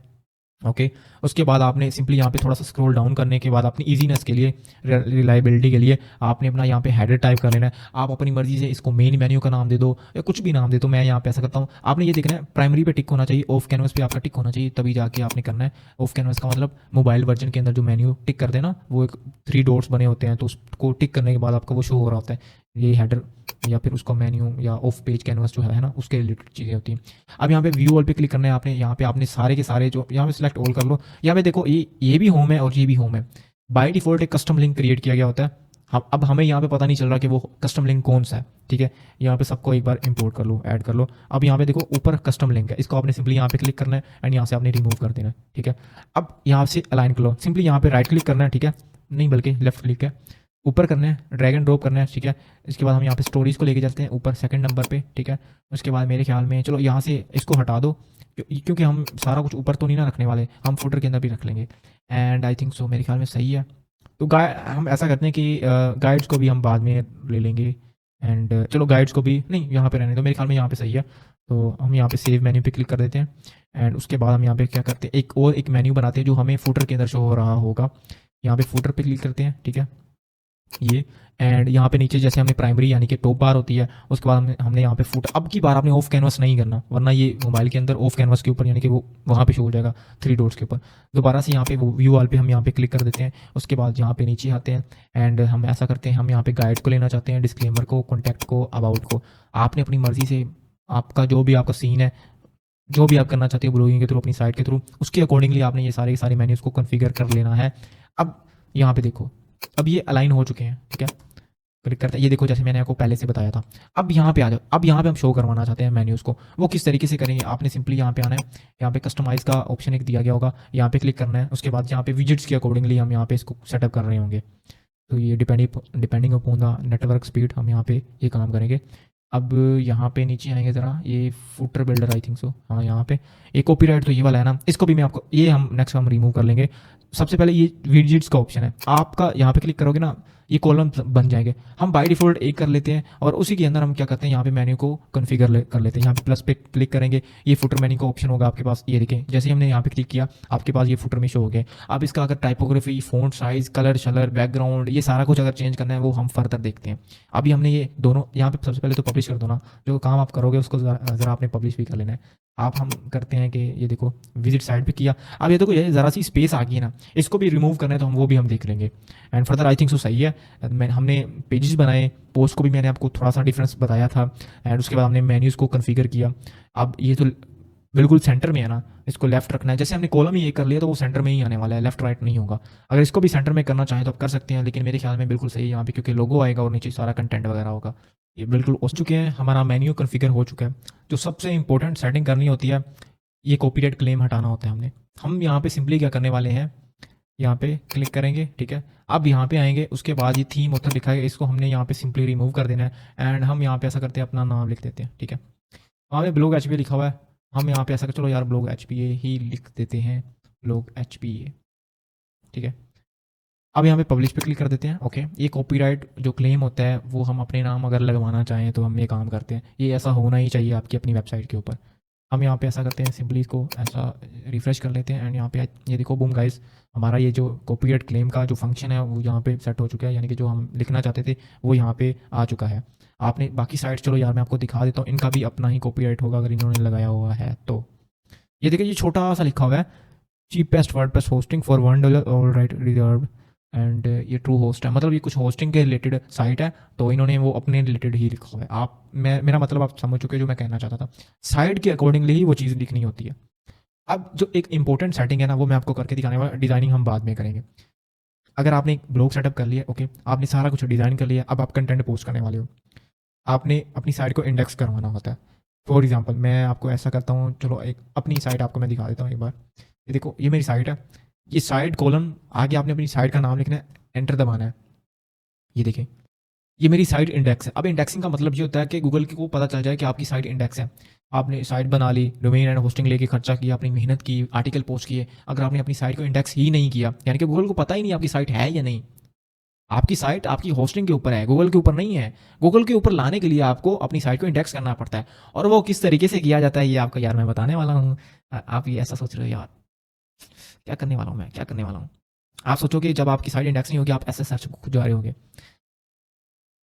ओके। उसके बाद आपने सिंपली यहाँ पे थोड़ा सा स्क्रॉल डाउन करने के बाद अपनी इजीनेस के लिए, रिलायबिलिटी के लिए, आपने अपना यहाँ पे हेडर टाइप कर लेना है। आप अपनी मर्जी से इसको मेन मेन्यू का नाम दे दो या कुछ भी नाम दे दो। मैं यहाँ पे ऐसा करता हूँ। आपने ये देखना है, प्राइमरी पे टिक होना चाहिए, ऑफ कैनवस पे आपका टिक होना चाहिए, तभी जाके आपने करना है। ऑफ कैनवस का मतलब मोबाइल वर्जन के अंदर जो मेन्यू टिक कर देना, वो एक 3 डॉट्स बने होते हैं, तो उसको टिक करने के बाद आपका वो शो हो रहा होता है, ये हेडर या फिर उसका मेन्यू या ऑफ पेज कैनवस जो है ना, उसके रिलेटेड चीज़ें होती हैं। अब यहाँ पे व्यू ऑल पे क्लिक करना है आपने। यहाँ पे आपने सारे के सारे जो यहाँ पे सिलेक्ट ऑल कर लो। यहाँ पे देखो, ये भी होम है और ये भी होम है। बाय डिफॉल्ट एक कस्टम लिंक क्रिएट किया गया होता है। हम अब हमें यहाँ पे पता नहीं चल रहा कि वो कस्टम लिंक कौन सा है, ठीक है। यहाँ पे सबको एक बार इंपोर्ट कर लो, ऐड कर लो। अब यहाँ पे देखो ऊपर कस्टम लिंक है, इसको आपने सिंपली यहाँ पे क्लिक करना है एंड यहाँ से आपने रिमूव कर देना है, ठीक है। अब यहाँ से अलाइन कर लो, सिंपली यहाँ पे राइट क्लिक करना है, ठीक है, नहीं बल्कि लेफ्ट क्लिक है। ऊपर करना है, ड्रैग एंड ड्रॉप करना है, ठीक है। इसके बाद हम यहाँ पे स्टोरीज को लेके चलते हैं ऊपर सेकंड नंबर पे, ठीक है। उसके बाद मेरे ख्याल में चलो यहाँ से इसको हटा दो, क्योंकि हम सारा कुछ ऊपर तो नहीं ना रखने वाले, हम फुटर के अंदर भी रख लेंगे। एंड आई थिंक सो मेरे ख्याल में सही है। तो हम ऐसा करते हैं कि गाइड्स को भी हम बाद में ले लेंगे। एंड चलो गाइड्स को भी नहीं, यहाँ पे रहने दो, मेरे ख्याल में यहाँ पे सही है। तो हम यहाँ पे सेव मेन्यू पे क्लिक कर देते हैं। एंड उसके बाद हम यहाँ पे क्या करते हैं, एक मेन्यू बनाते हैं जो हमें फुटर के अंदर शो हो रहा होगा। यहाँ पे फुटर पे क्लिक करते हैं, ठीक है, ये। एंड यहाँ पे नीचे जैसे हमने प्राइमरी यानी कि टॉप बार होती है, उसके बाद हमने यहाँ पे फुट, अब की बार आपने ऑफ कैनवास नहीं करना, वरना ये मोबाइल के अंदर ऑफ कैनवास के ऊपर यानी कि वो वहाँ पे शो हो जाएगा 3 डॉट्स के ऊपर। दोबारा से यहाँ पे वो व्यू वाल पे हम यहाँ पे क्लिक कर देते हैं। उसके बाद यहाँ पे नीचे आते हैं एंड हम ऐसा करते हैं, हम यहाँ पे गाइड को लेना चाहते हैं, डिस्क्लेमर को, कॉन्टैक्ट को, अबाउट को। आपने अपनी मर्जी से आपका जो भी आपका सीन है, जो भी आप करना चाहते हो ब्लॉगिंग के थ्रू, अपनी साइट के थ्रू, उसके अकॉर्डिंगली आपने ये सारे के सारे मेन्यूज़ को कॉन्फ़िगर कर लेना है। अब यहाँ पे देखो, अब ये अलाइन हो चुके हैं, ठीक है। क्लिक करते हैं, ये देखो जैसे मैंने आपको पहले से बताया था। अब यहाँ पे आ जाओ, अब यहाँ पे हम शो करवाना चाहते हैं मेन्यूज़ को, वो किस तरीके से करेंगे, आपने सिंपली यहाँ पे आना है, यहाँ पे कस्टमाइज़ का ऑप्शन एक दिया गया होगा, यहाँ पे क्लिक करना है। उसके बाद यहाँ पे विजिट्स के अकॉर्डिंगली हम यहाँ पे इसको सेटअप कर रहे होंगे। तो ये depending upon the network speed हम यहाँ पे ये काम करेंगे। अब यहाँ पे नीचे आएंगे ज़रा, ये footer builder I think so, हाँ यहाँ पे एक कॉपीराइट तो ये वाला है ना, इसको भी मैं आपको, ये हम नेक्स्ट हम रिमूव कर लेंगे। सबसे पहले ये विजिट्स का ऑप्शन है, आपका यहाँ पे क्लिक करोगे ना, ये कॉलम बन जाएंगे। हम बाय डिफ़ॉल्ट एक कर लेते हैं और उसी के अंदर हम क्या करते हैं, यहाँ पे मेन्यू को कॉन्फ़िगर कर लेते हैं। यहाँ पे प्लस पे क्लिक करेंगे, ये फुटर मेन्यू का ऑप्शन होगा आपके पास, ये देखें जैसे ही हमने यहाँ पे क्लिक किया आपके पास ये फुटर में शो हो गए। अब इसका अगर टाइपोग्राफी, फ़ॉन्ट साइज़, कलर शलर, बैकग्राउंड, ये सारा कुछ अगर चेंज करना है वो हम फर्दर देखते हैं। अभी हमने ये दोनों यहाँ पे सबसे पहले तो पब्लिश कर दो ना, जो काम आप करोगे उसको ज़रा आपने पब्लिश भी कर लेना है। आप हम करते हैं कि ये देखो विजिट साइट पे किया, अब ये देखो ये ज़रा सी स्पेस आ गई है ना, इसको भी रिमूव करना है तो हम वो भी हम देख लेंगे। And further I think so सही है। हमने पेजेस बनाए, पोस्ट को भी मैंने आपको थोड़ा सा डिफरेंस बताया था। एंड उसके बाद हमने मेन्यूज़ को कॉन्फ़िगर किया। अब ये तो बिल्कुल सेंटर में है ना, इसको लेफ्ट रखना है। जैसे हमने कॉलम ही ये कर लिया तो वो सेंटर में ही आने वाला है, लेफ्ट राइट नहीं होगा। अगर इसको भी सेंटर में करना चाहें तो आप कर सकते हैं, लेकिन मेरे ख्याल में बिल्कुल सही है यहाँ पे, क्योंकि लोगो आएगा और नीचे सारा कंटेंट वगैरह होगा। ये बिल्कुल हो चुके हैं, हमारा मेन्यू कॉन्फ़िगर हो चुका है। जो सबसे इंपॉर्टेंट सेटिंग करनी होती है, ये कॉपीराइट क्लेम हटाना होता है हमने। हम यहाँ पे सिंपली क्या करने वाले हैं, यहाँ पे क्लिक करेंगे, ठीक है। अब यहाँ पे आएंगे, उसके बाद ये थीम ऑथर लिखा है, इसको हमने यहाँ पे सिंपली रिमूव कर देना है। एंड हम यहाँ पे ऐसा करते हैं, अपना नाम लिख देते हैं, ठीक है। वहाँ पे ब्लॉग एचपीए लिखा हुआ है, हम यहाँ पे ऐसा चलो यार ब्लॉग एचपीए ही लिख देते हैं, ब्लॉग एचपीए, ठीक है। अब यहाँ पे पब्लिश पे क्लिक कर देते हैं, ओके। ये कॉपीराइट जो क्लेम होता है वो हम अपने नाम अगर लगवाना चाहें तो हम ये काम करते हैं, ये ऐसा होना ही चाहिए आपकी अपनी वेबसाइट के ऊपर। हम यहाँ पे ऐसा करते हैं, सिंपली इसको ऐसा रिफ्रेश कर लेते हैं। एंड यहाँ पे ये देखो बूम गाइस, हमारा ये जो कॉपीराइट क्लेम का जो फंक्शन है वो यहाँ पे सेट हो चुका है, यानी कि जो हम लिखना चाहते थे वो यहाँ पे आ चुका है। आपने बाकी साइट, चलो यार मैं आपको दिखा देता हूँ, इनका भी अपना ही कॉपीराइट होगा अगर इन्होंने लगाया हुआ है तो। ये देखिए ये छोटा सा लिखा हुआ है, cheapest WordPress hosting for $1 all right reserve. And ये ट्रू होस्ट है, मतलब ये कुछ होस्टिंग के रिलेटेड साइट है, तो इन्होंने वो अपने रिलेटेड ही लिखा हुआ है। मेरा मतलब आप समझ चुके हो जो मैं कहना चाहता था, साइट के अकॉर्डिंगली ही वो चीज़ लिखनी होती है। अब जो एक इंपॉर्टेंट सेटिंग है ना, वो मैं आपको करके दिखाने वाला, डिज़ाइनिंग हम बाद में करेंगे। अगर आपने एक ब्लॉग सेटअप कर लिया, ओके, आपने सारा कुछ डिज़ाइन कर लिया, अब आप कंटेंट पोस्ट करने वाले हो, आपने अपनी साइट को इंडेक्स करवाना होता है। फॉर एग्जांपल मैं आपको ऐसा करता हूँ, चलो एक अपनी साइट आपको मैं दिखा देता हूँ एक बार। ये देखो ये मेरी साइट है, ये साइट कॉलम आगे आपने अपनी साइट का नाम लिखना है, एंटर दबाना है। ये देखें ये मेरी साइट इंडेक्स है। अब इंडेक्सिंग का मतलब ये होता है कि गूगल को पता चल जाए कि आपकी साइट इंडेक्स है। आपने साइट बना ली, डोमेन एंड होस्टिंग लेके खर्चा किया, अपनी मेहनत की, आर्टिकल पोस्ट किए, अगर आपने अपनी साइट को इंडेक्स ही नहीं किया, यानी कि गूगल को पता ही नहीं आपकी साइट है या नहीं। आपकी साइट आपकी होस्टिंग के ऊपर है, गूगल के ऊपर नहीं है। गूगल के ऊपर लाने के लिए आपको अपनी साइट को इंडेक्स करना पड़ता है, और वो किस तरीके से किया जाता है ये आपको यार मैं बताने वाला हूँ। आप ये ऐसा सोच रहे हो यार क्या करने वाला हूँ मैं, क्या करने वाला हूँ। आप सोचोगे जब आपकी साइट इंडेक्स नहीं होगी आप ऐसे सर्च खुद जा रहे होगे,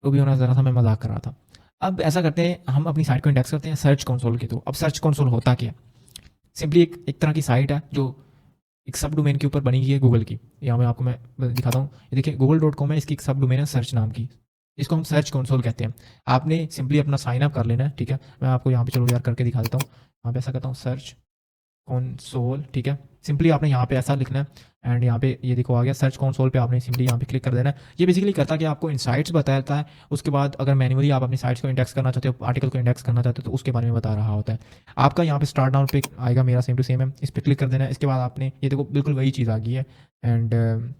तो भी होना ज़रा सा मैं मजाक कर रहा था। अब ऐसा करते हैं, हम अपनी साइट को इंडेक्स करते हैं सर्च कंसोल के थ्रू। अब सर्च कंसोल होता क्या है, सिंपली एक तरह की साइट है जो एक सब डोमेन के ऊपर बनी हुई है गूगल की। यहाँ मैं आपको मैं दिखाता हूँ, ये देखिए google.com है, इसकी एक सब डोमेन है सर्च नाम की, इसको हम सर्च कंसोल कहते हैं। आपने सिंपली अपना साइन अप कर लेना है, ठीक है। मैं आपको यहाँ पे चलो यार करके दिखा देता हूँ। यहाँ पे ऐसा करता हूँ सर्च कंसोल, ठीक है। सिंपली आपने यहाँ पे ऐसा लिखना है, एंड यहाँ पे ये देखो आ गया सर्च कंसोल पे, आपने सिंपली यहाँ पे क्लिक कर देना है। ये बेसिकली करता है कि आपको इनसाइट्स बताता है, उसके बाद अगर मैन्युअली आप अपनी साइट्स को इंडेक्स करना चाहते हो, आर्टिकल को इंडेक्स करना चाहते हो तो उसके बारे में बता रहा होता है। आपका यहाँ पे स्टार्ट डाउन पे आएगा, मेरा सेम टू सेम है, इस पर क्लिक कर देना है। इसके बाद आपने ये देखो बिल्कुल वही चीज़ आ गई है। एंड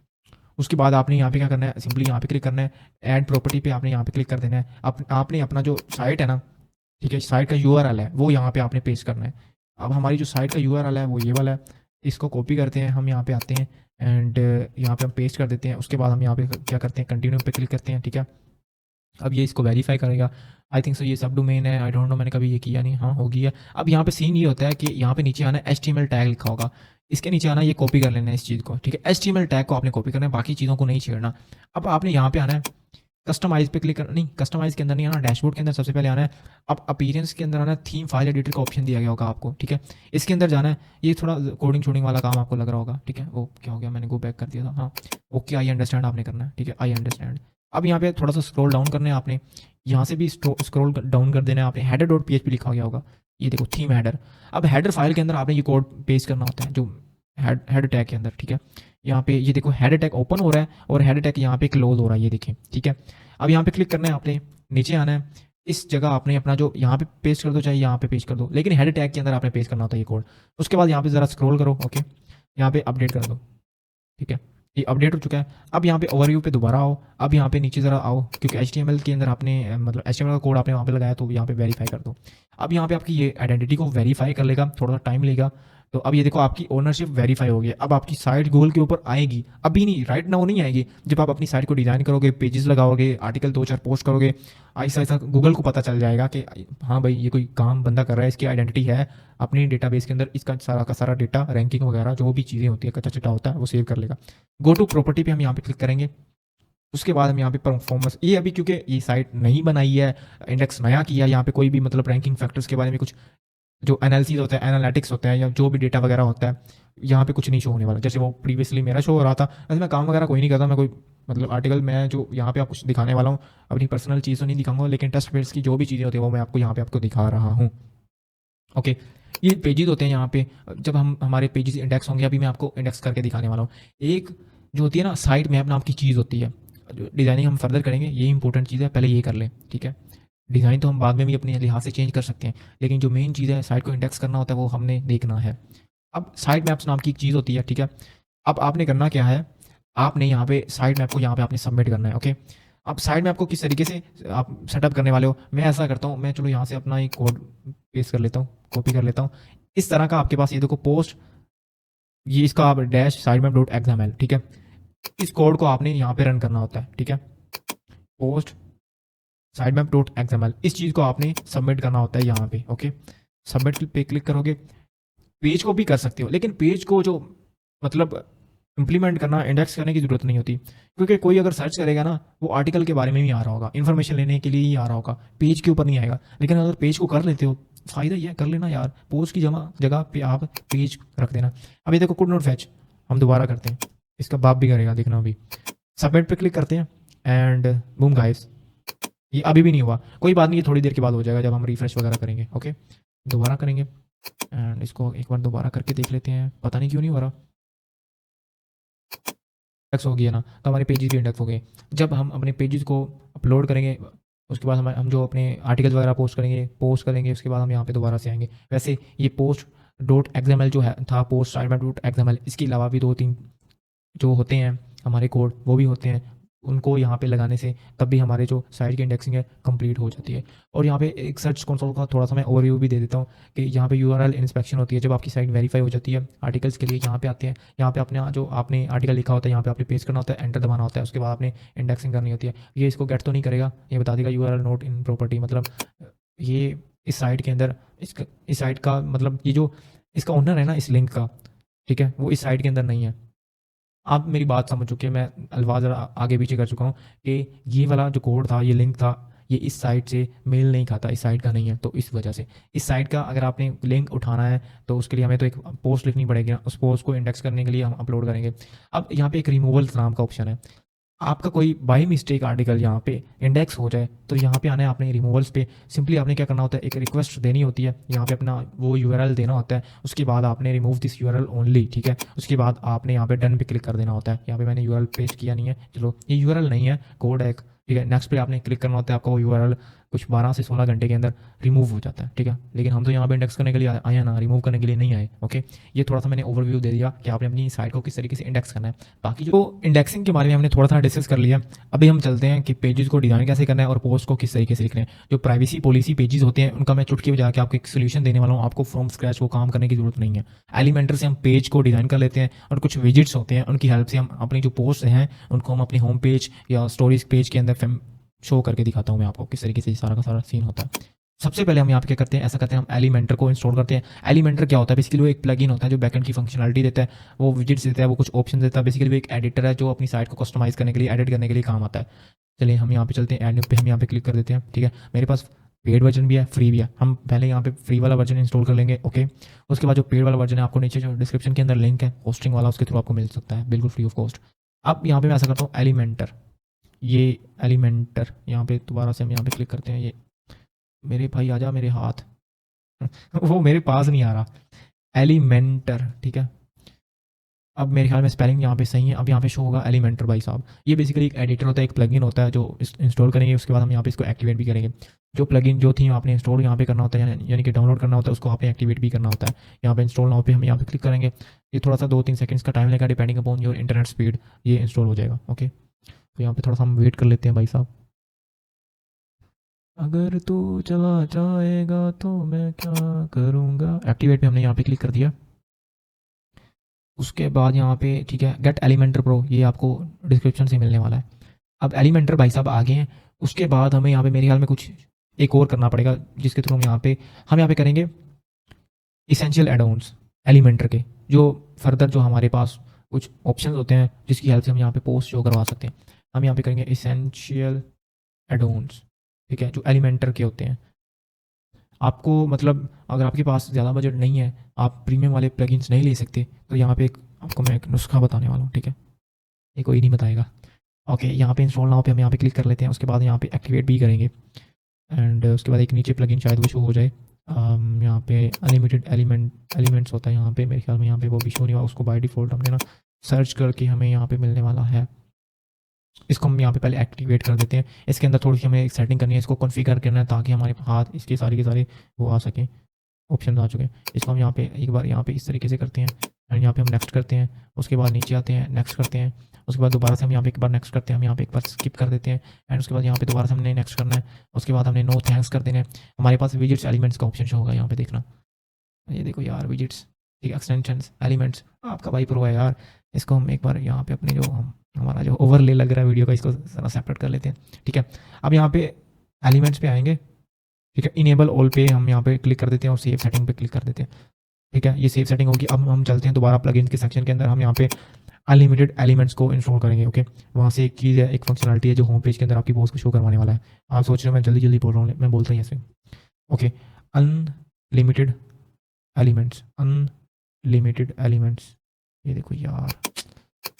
उसके बाद आपने यहाँ पे क्या करना है, सिंपली यहाँ पे क्लिक करना है, ऐड प्रॉपर्टी पे आपने यहाँ पे क्लिक कर देना है। आपने अपना जो साइट है ना, ठीक है, साइट का यूआरएल है वो यहाँ पे आपने पेस्ट करना है। अब हमारी जो साइट का यूआरएल है वो ये वाला है, इसको कॉपी करते हैं, हम यहाँ पे आते हैं एंड यहाँ पे हम पेस्ट कर देते हैं। उसके बाद हम यहाँ पे क्या करते हैं, कंटिन्यू पे क्लिक करते हैं, ठीक है। अब ये इसको वेरीफाई करेगा। आई थिंक सो ये सब डोमेन है, आई डोंट नो, मैंने कभी ये किया नहीं, हाँ हो गया। अब यहाँ पे सीन ये होता है कि यहाँ पे नीचे आना है, HTML टैग लिखा होगा, इसके नीचे आना है, ये कॉपी कर लेना है इस चीज़ को, ठीक है। HTML टैग को आपने कॉपी करना है, बाकी चीज़ों को नहीं छेड़ना। अब आपने यहाँ पे आना है, कस्टमाइज पे क्लिक करना, नहीं कस्टमाइज के अंदर नहीं आना, डैशबोर्ड के अंदर सबसे पहले आना है। अब अपीयरेंस के अंदर आना है, थीम फाइल एडिटर का ऑप्शन दिया गया होगा आपको, ठीक है, इसके अंदर जाना है। ये थोड़ा कोडिंग शोडिंग वाला काम आपको लग रहा होगा, ठीक है। वो क्या हो गया, मैंने गो बैक कर दिया था, हाँ ओके, आई अंडरस्टैंड आपने करना है, ठीक है, आई अंडरस्टैंड। अब यहाँ पे थोड़ा सा स्क्रॉल डाउन करना है आपने, यहाँ से भी स्क्रॉल डाउन कर देना है आपने, हेडर डॉट PHP लिखा गया होगा, ये देखो थीम हेडर। अब हेडर फाइल के अंदर आपने ये कोड पेस्ट करना होता है जो हेड टैग के अंदर, ठीक है। यहाँ पे ये देखो हेडर टैग ओपन हो रहा है और हेडर टैग यहाँ पे क्लोज हो रहा है, ये देखें, ठीक है। अब यहाँ पे क्लिक करना है आपने, नीचे आना है, इस जगह आपने अपना जो यहाँ पे पेस्ट कर दो, चाहे यहाँ पे पेस्ट कर दो, लेकिन हेडर टैग के अंदर आपने पेस्ट करना होता है ये कोड। उसके बाद यहाँ पे ज़रा स्क्रॉल करो, ओके, यहाँ पे अपडेट कर दो, ठीक है, ये अपडेट हो चुका है। अब यहाँ पे ओवरव्यू पे दोबारा आओ, अब यहाँ पे नीचे ज़रा आओ, क्योंकि HTML के अंदर आपने मतलब HTML का कोड आपने वहाँ पे लगाया, तो यहाँ पे वेरीफाई कर दो। अब यहाँ पे आपकी ये आइडेंटिटी को वेरीफाई कर लेगा, थोड़ा सा टाइम लेगा। तो अब ये देखो आपकी ओनरशिप वेरीफाई हो गई। अब आपकी साइट गूगल के ऊपर आएगी, अभी नहीं, राइट नाउ नहीं आएगी। जब आप अपनी साइट को डिज़ाइन करोगे, पेजेस लगाओगे, आर्टिकल 2-4 पोस्ट करोगे, ऐसा ऐसा गूगल को पता चल जाएगा कि हाँ भाई ये कोई काम बंदा कर रहा है, इसकी आइडेंटिटी है अपनी डेटाबेस के अंदर, इसका सारा का सारा डेटा, रैंकिंग वगैरह जो भी चीज़ें होती है, कच्चा चिट्टा होता है, वो सेव कर लेगा। गो टू प्रॉपर्टी पे हम यहाँ पे क्लिक करेंगे। उसके बाद हम यहाँ पे परफॉर्मेंस, ये अभी क्योंकि ये साइट नहीं बनाई है, इंडेक्स नया किया, यहाँ पे कोई भी मतलब रैंकिंग फैक्टर्स के बारे में कुछ जो एनालिसिस होता है, एनालिटिक्स होता है, या जो भी डेटा वगैरह होता है, यहाँ पे कुछ नहीं शो होने वाला। जैसे वो प्रीवियसली मेरा शो हो रहा था, वैसे मैं काम वगैरह कोई नहीं करता, मैं कोई मतलब आर्टिकल, मैं जो यहाँ पे आपको दिखाने वाला हूँ अपनी पर्सनल चीज़ तो नहीं दिखाऊंगा, लेकिन टेस्ट पेज की जो भी चीज़ें होती है वो मैं आपको यहाँ पे आपको दिखा रहा हूँ, ओके। ये पेजेस होते हैं यहाँ पे, जब हम हमारे पेजेस इंडेक्स होंगे, अभी मैं आपको इंडेक्स करके दिखाने वाला हूँ। एक जो होती है ना साइट मैप नाम की चीज़ होती है, जो डिज़ाइनिंग हम फर्दर करेंगे, ये इंपॉर्टेंट चीज़ है, पहले ये कर लें, ठीक है। डिज़ाइन तो हम बाद में भी अपने लिहाज से चेंज कर सकते हैं, लेकिन जो मेन चीज़ है साइट को इंडेक्स करना होता है वो हमने देखना है। अब साइट मैप्स नाम की एक चीज़ होती है, ठीक है। अब आपने करना क्या है, आपने यहाँ पे साइट मैप को यहाँ पे आपने सबमिट करना है, ओके। अब साइट मैप को किस तरीके से आप सेटअप करने वाले हो, मैं ऐसा करता हूँ, मैं चलो यहाँ से अपना एक कोड पेस्ट कर लेता हूँ, कॉपी कर लेता हूँ। इस तरह का आपके पास ये देखो पोस्ट, ये इसका आप dash site map dot XML, ठीक है, इस कोड को आपने यहाँ पे रन करना होता है, ठीक है। Post site map dot XML, इस चीज़ को आपने सबमिट करना होता है यहाँ पे, ओके। सबमिट पे क्लिक करोगे, पेज को भी कर सकते हो, लेकिन पेज को जो मतलब इंप्लीमेंट करना, इंडेक्स करने की ज़रूरत नहीं होती, क्योंकि कोई अगर सर्च करेगा ना, वो आर्टिकल के बारे में भी आ रहा होगा, इन्फॉर्मेशन लेने के लिए ही आ रहा होगा, पेज के ऊपर नहीं आएगा। लेकिन अगर पेज को कर लेते हो, फ़ायदा ये है, कर लेना यार, पोस्ट की जगह पे आप पेज रख देना। अब ये देखो कुड नॉट फैच, हम दोबारा करते हैं, इसका बाप भी करेगा, देखना अभी। सबमिट पे क्लिक करते हैं एंड बूम गाइस, ये अभी भी नहीं हुआ, कोई बात नहीं, ये थोड़ी देर के बाद हो जाएगा जब हम रिफ्रेश वगैरह करेंगे, ओके। दोबारा करेंगे एंड इसको एक बार दोबारा करके देख लेते हैं, पता नहीं क्यों नहीं हो रहा। इंडेक्स हो गया ना, तो हमारे पेजेस भी इंडेक्स हो गए। जब हम अपने पेजेस को अपलोड करेंगे, उसके बाद हम जो अपने आर्टिकल्स वगैरह पोस्ट करेंगे, उसके बाद हम यहाँ पे दोबारा से आएंगे। वैसे ये पोस्ट डॉट XML जो है था, post site map dot XML, इसके अलावा भी 2-3 जो होते हैं हमारे कोड, वो भी होते हैं, उनको यहाँ पे लगाने से तब भी हमारे जो साइट की इंडेक्सिंग है कंप्लीट हो जाती है। और यहाँ पे एक सर्च कंसोल का थोड़ा सा मैं ओवरव्यू भी दे देता हूँ कि यहाँ पे URL इंस्पेक्शन होती है, जब आपकी साइट वेरीफाई हो जाती है आर्टिकल्स के लिए, यहाँ पे आते हैं, यहाँ पे अपने जो आपने आर्टिकल लिखा होता है यहाँ पे आपने पेस्ट करना होता है, एंटर दबाना होता है, उसके बाद आपने इंडेक्सिंग करनी होती है। ये इसको गेट तो नहीं करेगा, ये बता देगा URL नोट इन प्रॉपर्टी, मतलब ये इस साइट के अंदर इस साइट का मतलब ये जो इसका ओनर है ना इस लिंक का, ठीक है, वो इस साइट के अंदर नहीं है। आप मेरी बात समझ चुके हैं, मैं अल्फाज आगे पीछे कर चुका हूँ कि ये वाला जो कोड था, ये लिंक था, ये इस साइट से मेल नहीं खाता, इस साइट का नहीं है। तो इस वजह से इस साइट का अगर आपने लिंक उठाना है तो उसके लिए हमें तो एक पोस्ट लिखनी पड़ेगी ना, उस पोस्ट को इंडेक्स करने के लिए हम अपलोड करेंगे। अब यहाँ पे एक रिमूवल्स नाम का ऑप्शन है, आपका कोई बाय मिस्टेक आर्टिकल यहाँ पे इंडेक्स हो जाए तो यहाँ पे आना है आपने रिमूवल्स पे, सिंपली आपने क्या करना होता है, एक रिक्वेस्ट देनी होती है, यहाँ पे अपना वो URL देना होता है, उसके बाद आपने रिमूव दिस URL ओनली, ठीक है। उसके बाद आपने यहाँ पे डन पे क्लिक कर देना होता है। यहाँ पे मैंने URL पेस्ट किया नहीं है, चलो ये URL नहीं है, कोड है एक, ठीक है। नेक्स्ट पे आपने क्लिक करना होता है, आपका वो यूआरएल कुछ 12 से 16 घंटे के अंदर रिमूव हो जाता है, ठीक है। लेकिन हम तो यहाँ पे इंडेक्स करने के लिए आए हैं ना, रिमूव करने के लिए नहीं आए। ओके, ये थोड़ा सा मैंने ओवरव्यू दे दिया कि आपने अपनी साइट को किस तरीके से इंडेक्स करना है। बाकी जो इंडेक्सिंग के बारे में हमने थोड़ा सा डिस्कस कर लिया, अभी हम चलते हैं कि पेजेस को डिज़ाइन कैसे करना है और पोस्ट को किस तरीके से लिखना है। जो प्राइवेसी पॉलिसी पेजेस होते हैं उनका मैं चुटकी बजा के आपको एक सोल्यूशन देने वाला हूँ, आपको फ्रॉम स्क्रैच वो काम करने की जरूरत नहीं है। एलिमेंटर से हम पेज को डिज़ाइन कर लेते हैं और कुछ विजिट्स होते हैं, उनकी हेल्प से हम अपनी जो पोस्ट हैं उनको हम अपनी होम पेज या स्टोरीज पेज के अंदर शो करके दिखाता हूँ मैं आपको किस तरीके से सारा का सारा सीन होता है। सबसे पहले हम यहाँ पे क्या करते हैं, ऐसा करते हैं, हम एलिमेंटर को इंस्टॉल करते हैं। एलिमेंटर क्या होता है, बेसिकली वो एक प्लगइन होता है जो बैकएंड की फंक्शनलिटी देता है, वो विजिट्स देता है, वो कुछ ऑप्शन देता है। बेसिकली वो एक एडिटर है जो अपनी साइट को कस्टमाइज करने के लिए, एडिट करने के लिए काम आता है। चलिए हम यहाँ पे चलते हैं, एड पे हम यहाँ पे क्लिक कर देते हैं, ठीक है। मेरे पास पेड वर्जन भी है, फ्री भी है। हम पहले यहाँ पे फ्री वाला वर्जन इंस्टॉल कर लेंगे, ओके। उसके बाद जो पेड वाला वर्जन है, आपको नीचे जो डिस्क्रिप्शन के अंदर लिंक है होस्टिंग वाला, उसके थ्रू आपको मिल सकता है बिल्कुल फ्री ऑफ कॉस्ट। अब यहाँ पे मैं ऐसा करता हूँ, एलिमेंटर, ये एलिमेंटर यहाँ पे दोबारा से हम यहाँ पे क्लिक करते हैं। ये मेरे भाई आजा मेरे हाथ वो मेरे पास नहीं आ रहा। एलिमेंटर, ठीक है। अब मेरे ख्याल में स्पेलिंग यहाँ पे सही है। अब यहाँ पे शो होगा एलिमेंटर भाई साहब। ये बेसिकली एक एडिटर होता है, एक प्लगइन होता है जो इंस्टॉल करेंगे, उसके बाद हम यहाँ पे इसको एक्टिवेट भी करेंगे। जो प्लगइन जो थीम आपने इंस्टॉल यहाँ पे करना होता है, यानी कि डाउनलोड करना होता है, उसको आपने एक्टिवेट भी करना होता है। यहाँ पे इंस्टॉल नाउ पे हम यहाँ पे क्लिक करेंगे। ये थोड़ा सा 2-3 सेकंड्स का टाइम लेगा, depending upon your internet speed ये इंस्टॉल हो जाएगा, ओके। तो यहाँ पे थोड़ा सा हम वेट कर लेते हैं भाई साहब। अगर तू चला जाएगा तो मैं क्या करूँगा। एक्टिवेट पे हमने यहाँ पे क्लिक कर दिया। उसके बाद यहाँ पे ठीक है, गेट एलिमेंटर प्रो, ये आपको डिस्क्रिप्शन से मिलने वाला है। अब एलिमेंटर भाई साहब आगे हैं। उसके बाद हमें यहाँ पे मेरे ख्याल में कुछ एक और करना पड़ेगा, जिसके थ्रू हम यहाँ पे करेंगे इसेंशियल एडोन्स एलिमेंटर के। जो फर्दर जो हमारे पास कुछ ऑप्शंस होते हैं जिसकी हेल्प से हम यहाँ पे पोस्ट शो करवा सकते हैं, हम यहाँ पे करेंगे इसेंशियल एडोन्स, ठीक है, जो एलिमेंटर के होते हैं। आपको मतलब अगर आपके पास ज़्यादा बजट नहीं है, आप प्रीमियम वाले प्लगइन्स नहीं ले सकते, तो यहाँ पे एक आपको मैं एक नुस्खा बताने वाला हूँ, ठीक है। ये कोई नहीं बताएगा, ओके। यहाँ पे इंस्टॉल नाउ पे हम यहाँ पे क्लिक कर लेते हैं। उसके बाद यहाँ पे एक्टिवेट भी करेंगे एंड उसके बाद एक नीचे प्लगइन शायद वो शो हो जाए। यहाँ पे अनलिमिटेड एलिमेंट्स होता है यहाँ पे, मेरे ख्याल में यहाँ पे वो भी शो नहीं हुआ। उसको बाय डिफ़ॉल्ट हमने ना सर्च करके हमें यहाँ पे मिलने वाला है। इसको हम यहाँ पे पहले एक्टिवेट कर देते हैं। इसके अंदर थोड़ी सी हमें एक सेटिंग करनी है, इसको कॉन्फ़िगर करना है ताकि हमारे हाथ इसके सारे के सारे वो आ सकें, ऑप्शन आ चुके हैं। इसको हम यहाँ पे एक बार यहाँ पे इस तरीके से करते हैं एंड यहाँ पे हम नेक्स्ट करते हैं। उसके बाद नीचे आते हैं, नेक्स्ट करते हैं। उसके बाद दोबारा से हम यहाँ पे एक बार नेक्स्ट करते हैं, हम यहाँ पे एक बार स्किप कर देते हैं एंड उसके बाद यहाँ पे दोबारा से हमने नेक्स्ट करना है। उसके बाद हमने नो थैंक्स कर देना है। हमारे पास विजिट्स एलिमेंट्स का ऑप्शन शो होगा, यहाँ पे देखना, ये देखो यार, विजिट्स, ठीक, एक्सटेंशंस एलिमेंट्स, आपका भाई प्रो है यार। इसको हम एक बार यहाँ पे अपने जो हमारा जो ओवरले लग रहा है वीडियो का, इसको ज़रा सेपरेट कर लेते हैं, ठीक है। अब यहाँ पे एलिमेंट्स पे आएंगे, ठीक है। इनेबल ऑल पे हम यहाँ पे क्लिक कर देते हैं और सेव सेटिंग पे क्लिक कर देते हैं, ठीक है। ये सेव सेटिंग होगी। अब हम चलते हैं दोबारा प्लगइन्स के सेक्शन के अंदर। हम यहाँ पे अनलिमिटेड एलिमेंट्स को इंस्टॉल करेंगे, ओके। वहाँ से एक चीज़ है, एक फंक्शनलिटी है जो होम पेज के अंदर आपकी पोस्ट को शो करवाने वाला है। आप सोच रहे हो मैं जल्दी जल्दी बोल रहा हूँ, मैं बोलता ही ऐसे, okay. Unlimited elements, unlimited elements, ये देखो यार,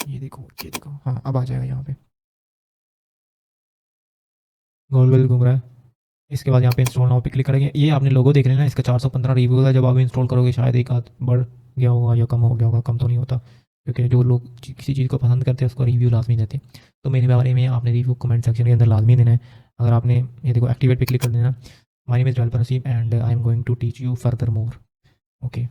ये देखो, ये देखो, हाँ अब आ जाएगा यहाँ पे, गोल गोल घूम रहा है। इसके बाद यहाँ पे इंस्टॉल नाउ पे क्लिक करेंगे। ये आपने लोगो देख लेना, इसका 415 रिव्यू है। जब आप इंस्टॉल करोगे शायद एक आध बढ़ गया होगा या कम हो गया होगा, कम तो नहीं होता, क्योंकि जो लोग किसी चीज़ को पसंद करते हैं उसको रिव्यू लाजमी देते हैं। तो मेरे बारे में आपने रिव्यू कमेंट सेक्शन के अंदर लाजमी देना है। अगर आपने ये देखो एक्टिवेट पे क्लिक कर देना, my name is developer Naseeb and I am going to teach you further more, okay.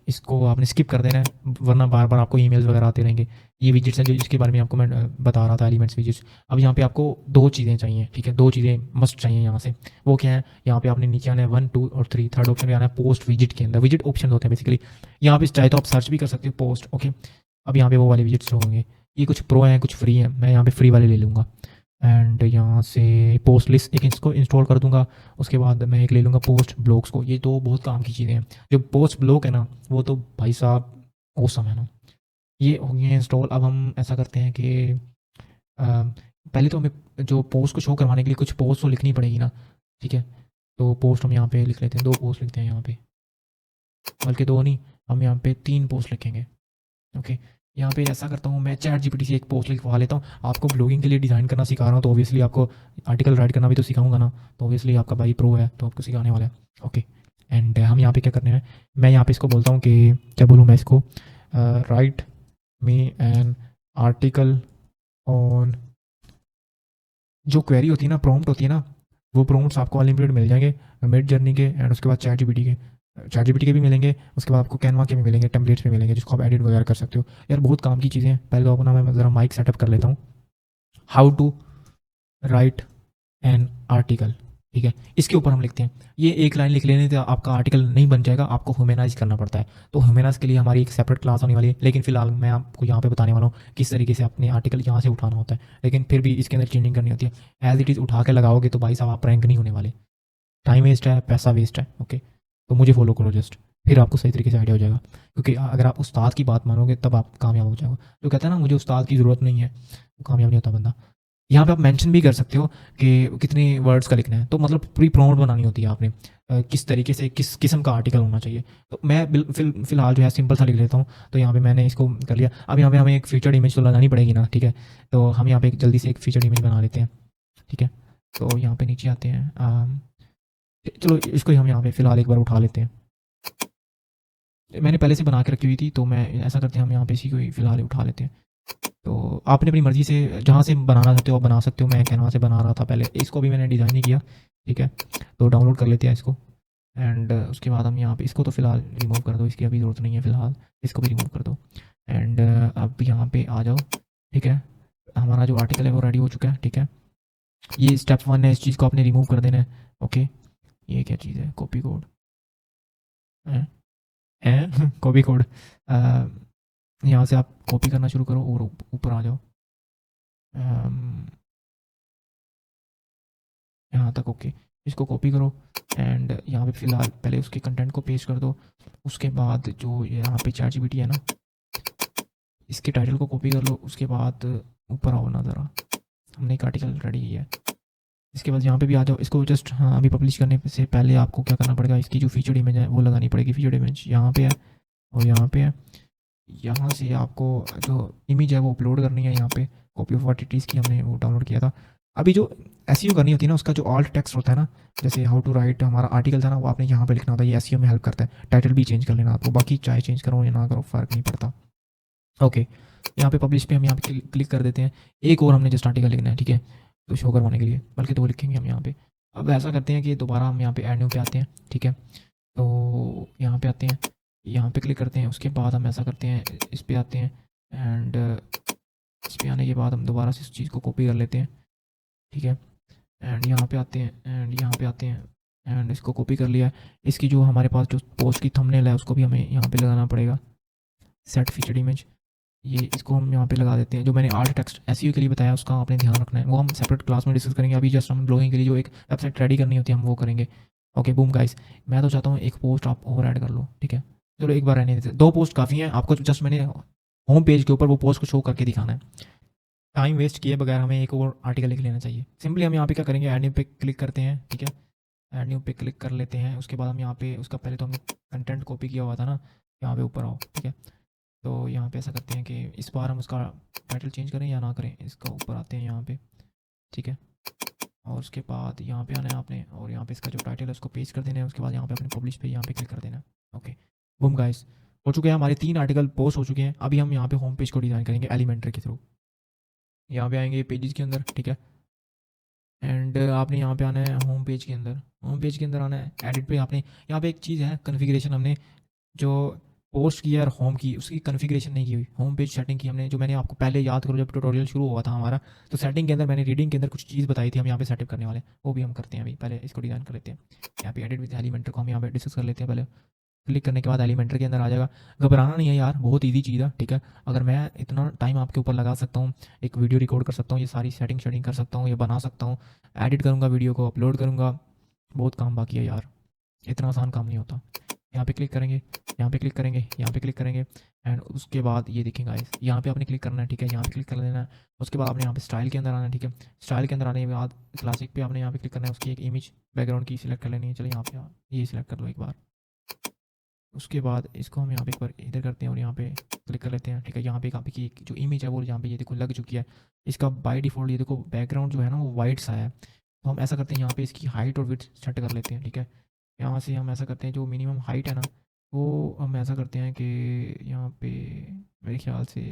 इसको आपने स्किप कर देना है, वरना बार बार आपको ईमेल्स वगैरह आते रहेंगे। ये विजिट्स हैं जो जिसके बारे में आपको मैं बता रहा था, एलिमेंट्स विजिट्स। अब यहाँ पे आपको 2 चीज़ें चाहिए, ठीक है, 2 चीज़ें मस्ट चाहिए यहाँ से। वो क्या है, यहाँ पे आपने नीचे आना है 1, 2 और 3, थर्ड ऑप्शन पे आना है पोस्ट विजिट के अंदर। विजिट ऑप्शन होते हैं बेसिकली, यहाँ पे चाहे तो आप सर्च भी कर सकते हो पोस्ट, ओके। अब यहाँ पे वो वाले विजिट्स होंगे, ये कुछ प्रो हैं कुछ फ्री हैं, मैं यहाँ पे फ्री वाले ले लूँगा एंड यहाँ से पोस्ट लिस्ट एक इसको इंस्टॉल कर दूंगा। उसके बाद मैं एक ले लूँगा पोस्ट ब्लॉग्स को। ये तो बहुत काम की चीज़ें हैं। जो पोस्ट ब्लॉग है ना, वो तो भाई साहब औसम है ना। ये हो गया इंस्टॉल। अब हम ऐसा करते हैं कि पहले तो हमें जो पोस्ट को शो करवाने के लिए कुछ पोस्ट तो लिखनी पड़ेगी ना, ठीक है। तो पोस्ट हम यहाँ पे लिख लेते हैं, 2 पोस्ट लिखते हैं यहाँ पे, बल्कि 2 नहीं, हम यहाँ पे 3 पोस्ट लिखेंगे, ओके। यहाँ पे ऐसा करता हूँ, मैं चैट जीपीटी से एक पोस्ट लिखवा लेता हूँ। आपको ब्लॉगिंग के लिए डिज़ाइन करना सिखा रहा हूँ, तो ऑब्वियसली आपको आर्टिकल राइट करना भी तो सिखाऊंगा ना, तो ऑब्वियसली आपका भाई प्रो है तो आपको सिखाने वाला है, ओके। एंड हम यहाँ पे क्या करने हैं, मैं यहाँ पे इसको बोलता हूँ कि क्या बोलूँ मैं इसको, right me an article on जो क्वेरी होती है ना, प्रॉम्प्ट होती है ना, वो प्रॉम्प्ट्स आपको अनलिमिटेड मिल जाएंगे मिड जर्नी के, एंड उसके बाद चैट जीपीटी के भी मिलेंगे, उसके बाद आपको कैनवा के भी मिलेंगे, टेम्पलेट्स भी मिलेंगे जिसको आप एडिट वगैरह कर सकते हो। यार बहुत काम की चीज़ें हैं। पहले तो अपना मैं ज़रा माइक सेटअप कर लेता हूँ। How to write an article, ठीक है, इसके ऊपर हम लिखते हैं। ये एक लाइन लिख लेने से आपका आर्टिकल नहीं बन जाएगा, आपको ह्यूमनाइज करना पड़ता है। तो ह्यूमनाइज के लिए हमारी एक सेपरेट क्लास होने वाली है, लेकिन फिलहाल मैं आपको यहाँ पे बताने वाला हूँ किस तरीके से अपने आर्टिकल यहाँ से उठाना होता है। लेकिन फिर भी इसके अंदर चेंजिंग करनी होती है। एज इट इज़ उठा के लगाओगे तो भाई साहब आप रैंक नहीं होने वाले, टाइम वेस्ट है, पैसा वेस्ट है। ओके, तो मुझे फॉलो करो जस्ट, फिर आपको सही तरीके से आइडिया हो जाएगा। क्योंकि अगर आप उस्ताद की बात मानोगे तब आप कामयाब हो जाओगे। जो कहता है ना मुझे उस्ताद की ज़रूरत नहीं है, वो कामयाब नहीं होता बंदा। यहाँ पे आप मेंशन भी कर सकते हो कि कितने वर्ड्स का लिखना है। तो मतलब पूरी प्रॉम्प्ट बनानी होती है आपने, किस तरीके से किस किस्म का आर्टिकल होना चाहिए। तो मैं फिलहाल जो है सिंपल सा लिख लेता हूँ। तो यहाँ पे मैंने इसको कर लिया। अब यहाँ पे हमें एक फीचर्ड इमेज तो लगानी पड़ेगी ना, ठीक है। तो हम यहाँ पे एक जल्दी से एक फीचर्ड इमेज बना लेते हैं, ठीक है। तो यहाँ पे नीचे आते हैं, चलो इसको ही हम यहाँ पे फ़िलहाल एक बार उठा लेते हैं। मैंने पहले से बना के रखी हुई थी, तो मैं ऐसा करते हैं, हम यहाँ पे इसी को ही फ़िलहाल उठा लेते हैं। तो आपने अपनी मर्ज़ी से जहाँ से बनाना चाहते हो आप बना सकते हो। मैं कैनवा से बना रहा था पहले, इसको भी मैंने डिज़ाइन नहीं किया, ठीक है। तो डाउनलोड कर लेते हैं इसको, एंड उसके बाद हम यहाँ पे इसको तो फ़िलहाल रिमूव कर दो, इसकी अभी ज़रूरत नहीं है फ़िलहाल, इसको भी रिमूव कर दो। एंड अब यहाँ पे आ जाओ, ठीक है। हमारा जो आर्टिकल है वो रेडी हो चुका है, ठीक है। ये स्टेप 1 है, इस चीज़ को आपने रिमूव कर देना है। ओके, ये क्या चीज़ है, कॉपी कोड है, कॉपी कोड। यहाँ से आप कॉपी करना शुरू करो और ऊपर आ जाओ, अम, यहाँ तक। ओके, इसको कॉपी करो, एंड यहाँ पे फ़िलहाल पहले उसके कंटेंट को पेस्ट कर दो। उसके बाद जो यहाँ पे चैट जीपीटी है ना, इसके टाइटल को कॉपी कर लो। उसके बाद ऊपर आओ ना ज़रा, हमने एक आर्टिकल रेडी किया है। इसके बाद यहाँ पे भी आ जाओ, इसको जस्ट, हाँ, अभी पब्लिश करने से पहले आपको क्या करना पड़ेगा, इसकी जो फीचर्ड इमेज है वो लगानी पड़ेगी। फीचर्ड इमेज यहाँ पे है और यहाँ पे है। यहाँ से आपको जो इमेज है वो अपलोड करनी है। यहाँ पे कॉपी ऑफ व्हाट की हमने वो डाउनलोड किया था। अभी जो एसईओ करनी होती है ना, उसका जो ऑल्ट टेक्स्ट होता है ना, जैसे हाउ टू राइट हमारा आर्टिकल था ना, वो आपने यहाँ पे लिखना होता है। ये एसईओ में हेल्प करता है। टाइटल भी चेंज कर लेना आपको, बाकी चाहे चेंज करो या ना करो फ़र्क नहीं पड़ता। ओके, यहाँ पे पब्लिश पे हम यहाँ पे क्लिक कर देते हैं। एक और हमने जस्ट आर्टिकल लिखना है, ठीक है, तो शो करवाने के लिए, बल्कि दो लिखेंगे हम यहाँ पे। अब ऐसा करते हैं कि दोबारा हम यहाँ पे ऐड न्यू पे आते हैं, ठीक है। तो यहाँ पे आते हैं, यहाँ पे क्लिक करते हैं। उसके बाद हम ऐसा करते हैं, इस पे आते हैं, एंड इस पे आने के बाद हम दोबारा से इस चीज़ को कॉपी कर लेते हैं, ठीक है। एंड यहाँ पे आते हैं, एंड यहाँ पे आते हैं, एंड इसको कॉपी कर लिया है। इसकी जो हमारे पास जो पोस्ट की थंबनेल है उसको भी हमें यहाँ पे लगाना पड़ेगा, सेट फीचर्ड इमेज। ये इसको हम यहाँ पे लगा देते हैं। जो मैंने आर्ट टेक्स्ट एसईओ के लिए बताया उसका आपने ध्यान रखना है, वो हम सेपरेट क्लास में डिस्कस करेंगे। अभी जस्ट हम ब्लॉगिंग के लिए जो एक वेबसाइट रेडी करनी होती है हम वो करेंगे। ओके बूम गाइस, मैं तो चाहता हूँ एक पोस्ट आप और ऐड कर लो, ठीक है। चलो एक बार रहने देते, दो पोस्ट काफ़ी हैं आपको। जस्ट मैंने होम पेज के ऊपर वो पोस्ट को शो करके दिखाना है। टाइम वेस्ट किए बगैर हमें एक और आर्टिकल लिख लेना चाहिए। सिंपली हम यहाँ पे क्या करेंगे, ऐड न्यू पे क्लिक करते हैं, ठीक है। ऐड न्यू पे क्लिक कर लेते हैं। उसके बाद हम यहाँ पे उसका पहले तो हमने कंटेंट कॉपी किया हुआ था ना, यहाँ पे ऊपर आओ, ठीक है। तो यहाँ पे ऐसा करते हैं कि इस बार हम उसका टाइटल चेंज करें या ना करें, इसका ऊपर आते हैं यहाँ पे, ठीक है। और उसके बाद यहाँ पे आना है आपने, और यहाँ पे इसका जो टाइटल है उसको पेस्ट कर देना है। उसके बाद यहाँ पे अपने पब्लिश पे यहाँ पे क्लिक कर देना है। ओके बूम गाइस, हो चुके हैं हमारे 3 आर्टिकल पोस्ट हो चुके हैं। अभी हम यहाँ पे होम पेज को डिज़ाइन करेंगे एलिमेंट्री के थ्रू। यहाँ पे आएंगे पेजेस के अंदर, ठीक है। एंड आपने यहाँ पे आना है होम पेज के अंदर। होम पेज के अंदर आना है, एडिट पे आपने यहाँ पे एक चीज़ है कन्फिग्रेशन, हमने जो पोस्ट की और होम की उसकी कन्फिग्रेशन नहीं की हुई। होम पेज सेटिंग की हमने, जो मैंने आपको पहले याद करो जब ट्यूटोरियल शुरू हुआ था हमारा, तो सेटिंग के अंदर मैंने रीडिंग के अंदर कुछ चीज़ बताई थी हम यहाँ पे सेटअप करने वाले, वो भी हम करते हैं अभी। पहले इसको डिज़ाइन कर लेते हैं। यहाँ पे एडिट विद एलिमेंटर को हम यहाँ पे डिस्कस कर लेते हैं। पहले क्लिक करने के बाद एलिमेंटर के अंदर आ जाएगा। घबराना नहीं है यार, बहुत ईजी चीज़ है, ठीक है। अगर मैं इतना टाइम आपके ऊपर लगा सकता हूँ, एक वीडियो रिकॉर्ड कर सकता हूँ, ये सारी सेटिंग शेटिंग कर सकता हूँ, ये बना सकता हूँ, एडिट करूँगा, वीडियो को अपलोड करूँगा, बहुत काम बाकी है यार, इतना आसान काम नहीं होता। यहाँ पे क्लिक करेंगे, यहाँ पे क्लिक करेंगे, यहाँ पे क्लिक करेंगे, एंड उसके बाद ये देखेंगे गाइस, यहाँ पे आपने क्लिक करना है, ठीक है। यहाँ पे क्लिक कर लेना है। उसके बाद आपने यहाँ पे स्टाइल के अंदर आना है, ठीक है। स्टाइल के अंदर आने के बाद क्लासिक पे आपने यहाँ पे क्लिक करना है। उसकी एक इमेज बैकग्राउंड की सिलेक्ट कर लेनी है। चलो यहाँ पे ये सिलेक्ट कर लो एक बार। उसके बाद इसको हम यहाँ पे एक बार इधर करते हैं और यहाँ पे क्लिक कर लेते हैं, ठीक है। यहाँ पे आपकी जो इमेज है वो यहाँ पे ये देखो लग चुकी है। इसका बाय डिफ़ॉल्ट ये देखो बैकग्राउंड जो है ना वो वाइट सा है। तो हम ऐसा करते हैं, यहाँ पे इसकी हाइट और विड्थ सेट कर लेते हैं, ठीक है। यहाँ से हम ऐसा करते हैं, जो मिनिमम हाइट है ना वो हम ऐसा करते हैं कि यहाँ पे मेरे ख्याल से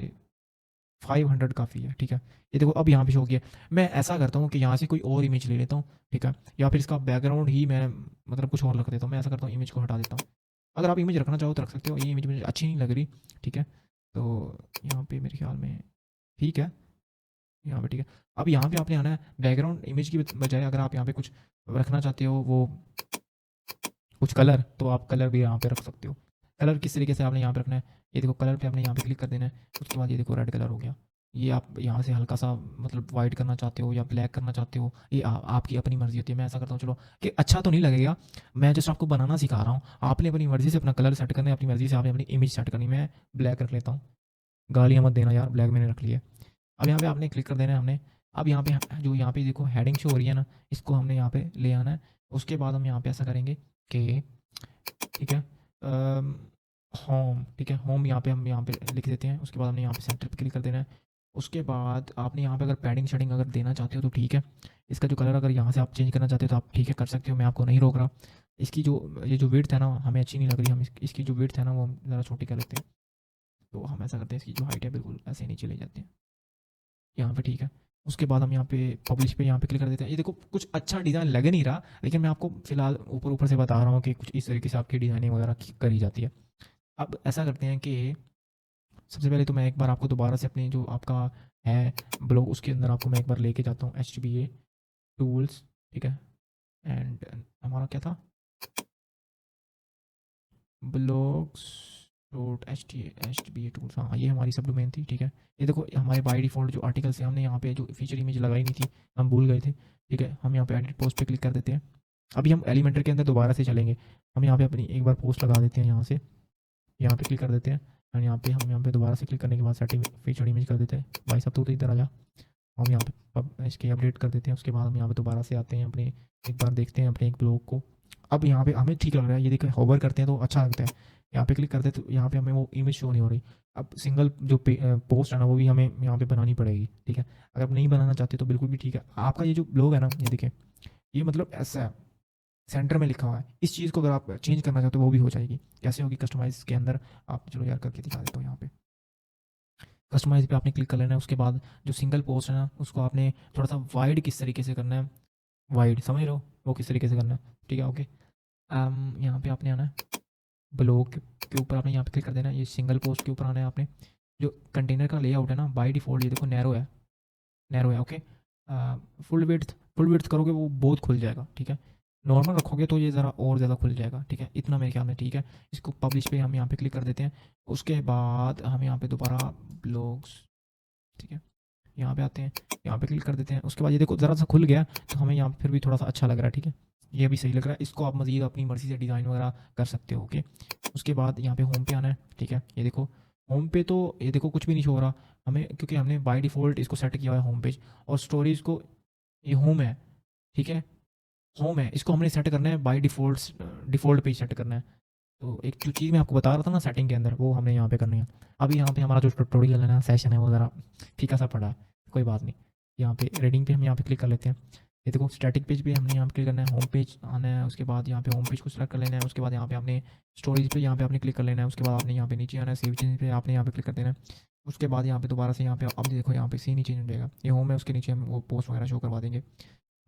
500 काफ़ी है, ठीक है। ये देखो अब यहाँ पे शो किया। मैं ऐसा करता हूँ कि यहाँ से कोई और इमेज ले लेता हूँ, ठीक है, या फिर इसका बैकग्राउंड ही मैं मतलब कुछ और रख देता हूँ। मैं ऐसा करता हूँ, इमेज को हटा देता हूँ। अगर आप इमेज रखना चाहो तो रख सकते हो। ये इमेज मुझे अच्छी नहीं लग रही, ठीक है, तो यहाँ पे मेरे ख्याल में ठीक है, यहाँ पे ठीक है। अब यहाँ पे आपने आना है बैकग्राउंड इमेज की बजाय, अगर आप यहाँ पे कुछ रखना चाहते हो वो कुछ कलर, तो आप कलर भी यहाँ पे रख सकते हो। कलर किस तरीके से आपने यहाँ पे रखना है, ये देखो कलर पे आपने यहाँ पे क्लिक कर देना है। उसके बाद ये देखो रेड कलर हो गया। ये आप यहाँ से हल्का सा मतलब वाइट करना चाहते हो या ब्लैक करना चाहते हो, ये आपकी अपनी मर्जी होती है। मैं ऐसा करता हूँ चलो कि अच्छा तो नहीं लगेगा, मैं जस्ट आपको बनाना सिखा रहा हूँ। आपने अपनी मर्जी से अपना कलर सेट करना है, अपनी मर्जी से आपने अपनी इमेज सेट करनी है। मैं ब्लैक रख लेता हूँ, गालियाँ मत देना यार, ब्लैक मैंने रख लिया। अब यहाँ पे आपने क्लिक कर देना है हमने। अब यहाँ पे जो यहाँ पे देखो हेडिंग शो हो रही है ना, इसको हमने यहाँ पे ले आना है। उसके बाद हम यहाँ पे ऐसा करेंगे कि ठीक है, होम, ठीक है, होम यहाँ पे हम यहाँ पे लिख देते हैं। उसके बाद हमने यहाँ पे सेंटर पे क्लिक कर देना है। उसके बाद आपने यहाँ पे अगर पैडिंग शेडिंग अगर देना चाहते हो तो ठीक है। इसका जो कलर अगर यहाँ से आप चेंज करना चाहते हो तो आप ठीक है कर सकते हो, मैं आपको नहीं रोक रहा। इसकी जो ये जो विड्थ है ना हमें अच्छी नहीं लग रही, हम इसकी जो विड्थ है ना वो हम ज़रा छोटी कर लेते हैं। तो हम ऐसा करते हैं, इसकी जो हाइट है बिल्कुल ऐसे नीचे ले जाते हैं, यहाँ पे ठीक है। उसके बाद हम यहाँ पे पब्लिश पे यहाँ पे क्लिक कर देते हैं। ये देखो कुछ अच्छा डिज़ाइन लग नहीं रहा, लेकिन मैं आपको फिलहाल ऊपर ऊपर से बता रहा हूँ कि कुछ इस तरीके से आपकी डिज़ाइनिंग वगैरह करी जाती है। अब ऐसा करते हैं कि सबसे पहले तो मैं एक बार आपको दोबारा से अपनी जो आपका है ब्लॉग उसके अंदर आपको मैं एक बार लेके जाता हूँ, HTBA टूल्स, ठीक है, एंड हमारा क्या था, ब्लॉग्स डॉट HTBA टूल्स, हाँ ये हमारी सब डोमेन थी, ठीक है। ये देखो हमारे बाय डिफ़ॉल्ट जो आर्टिकल से हमने यहाँ पे जो फीचर इमेज लगाई नहीं थी, हम भूल गए थे, ठीक है। हम यहाँ पे एडिट पोस्ट पे क्लिक कर देते हैं। अभी हम एलिमेंटर के अंदर दोबारा से चलेंगे। हम यहाँ पे अपनी एक बार पोस्ट लगा देते हैं, यहाँ से यहाँ पे क्लिक कर देते हैं। और हम यहाँ पे दोबारा से क्लिक करने के बाद सेटिंग फीचर इमेज कर देते हैं। भाई साहब तो इधर आ जा। हम यहाँ पे इसकी अपडेट कर देते हैं। उसके बाद हम यहाँ पे दोबारा से आते हैं, अपने एक बार देखते हैं अपने एक ब्लॉग को। अब यहाँ पे हमें ठीक लग रहा है, ये देखिए होवर करते हैं तो अच्छा लगता है। यहाँ पे क्लिक करते हैं तो यहाँ पे हमें वो इमेज शो नहीं हो रही। अब सिंगल जो पोस्ट है ना वो भी हमें यहाँ पे बनानी पड़ेगी, ठीक है। अगर आप नहीं बनाना चाहते तो बिल्कुल भी ठीक है। आपका ये जो ब्लॉग है ना, ये देखिए ये मतलब ऐसा है, सेंटर में लिखा हुआ है। इस चीज़ को अगर आप चेंज करना चाहते हो वो भी हो जाएगी। कैसे होगी कस्टमाइज के अंदर, आप चलो यार करके दिखा देता हूँ। यहाँ पे कस्टमाइज पे आपने क्लिक कर लेना है। उसके बाद जो सिंगल पोस्ट है ना उसको आपने थोड़ा सा वाइड किस तरीके से करना है, वाइड समझ रहे हो वो किस तरीके से करना है, ठीक है ओके। यहाँ पे आपने आना है ब्लॉग के ऊपर, आपने यहाँ पे क्लिक कर देना है। ये सिंगल पोस्ट के ऊपर आना है आपने। जो कंटेनर का लेआउट है ना बाय डिफ़ॉल्ट ये देखो नैरो है, नैरो है ओके। फुल विड्थ करोगे वो बहुत खुल जाएगा, ठीक है। नॉर्मल रखोगे तो ये ज़रा और ज़्यादा खुल जाएगा, ठीक है। इतना मेरे ख्याल में ठीक है। इसको पब्लिश पे हम यहाँ पे क्लिक कर देते हैं। उसके बाद हम यहाँ पे दोबारा ब्लॉग्स, ठीक है, यहाँ पे आते हैं, यहाँ पे क्लिक कर देते हैं। उसके बाद ये देखो ज़रा सा खुल गया तो हमें यहाँ पे फिर भी थोड़ा सा अच्छा लग रहा है, ठीक है। ये भी सही लग रहा है। इसको आप मज़ीद अपनी मर्ज़ी से डिज़ाइन वगैरह कर सकते हो, ओके। उसके बाद यहाँ पे होम पे आना है, ठीक है। ये देखो होम पे तो ये देखो कुछ भी नहीं शो हो रहा हमें, क्योंकि हमने बाय डिफ़ॉल्ट इसको सेट किया हुआ है होम पेज। और स्टोरीज को, ये होम है, ठीक है, होम है, इसको हमने सेट करना है by default, default page set करना है। तो एक जो चीज़ मैं आपको बता रहा था ना सेटिंग के अंदर, वो हमने यहाँ पे करनी है। अभी यहाँ पे हमारा जो ट्यूटोरियल है ना सेशन है वो ज़रा फीका सा पड़ा है, कोई बात नहीं। यहाँ पे रीडिंग पे हम यहाँ पे क्लिक कर लेते हैं। ये देखो स्टैटिक पेज पे हमने यहाँ पे क्लिक करना है, होम पेज आना है। उसके बाद यहाँ पे होम पेज को सेलेक्ट कर लेना है। उसके बाद यहाँ पे आपने स्टोरेज पे यहाँ पे आपने क्लिक कर लेना है। उसके बाद आपने यहाँ पे नीचे आना है, सेव चेंज पे आपने यहाँ पे क्लिक कर देना है। उसके बाद यहाँ पे दोबारा से यहाँ पे अब देखो यहाँ पे सीन ही चेंज हो जाएगा। ये होम है, उसके नीचे हम वो पोस्ट वगैरह शो करवा देंगे।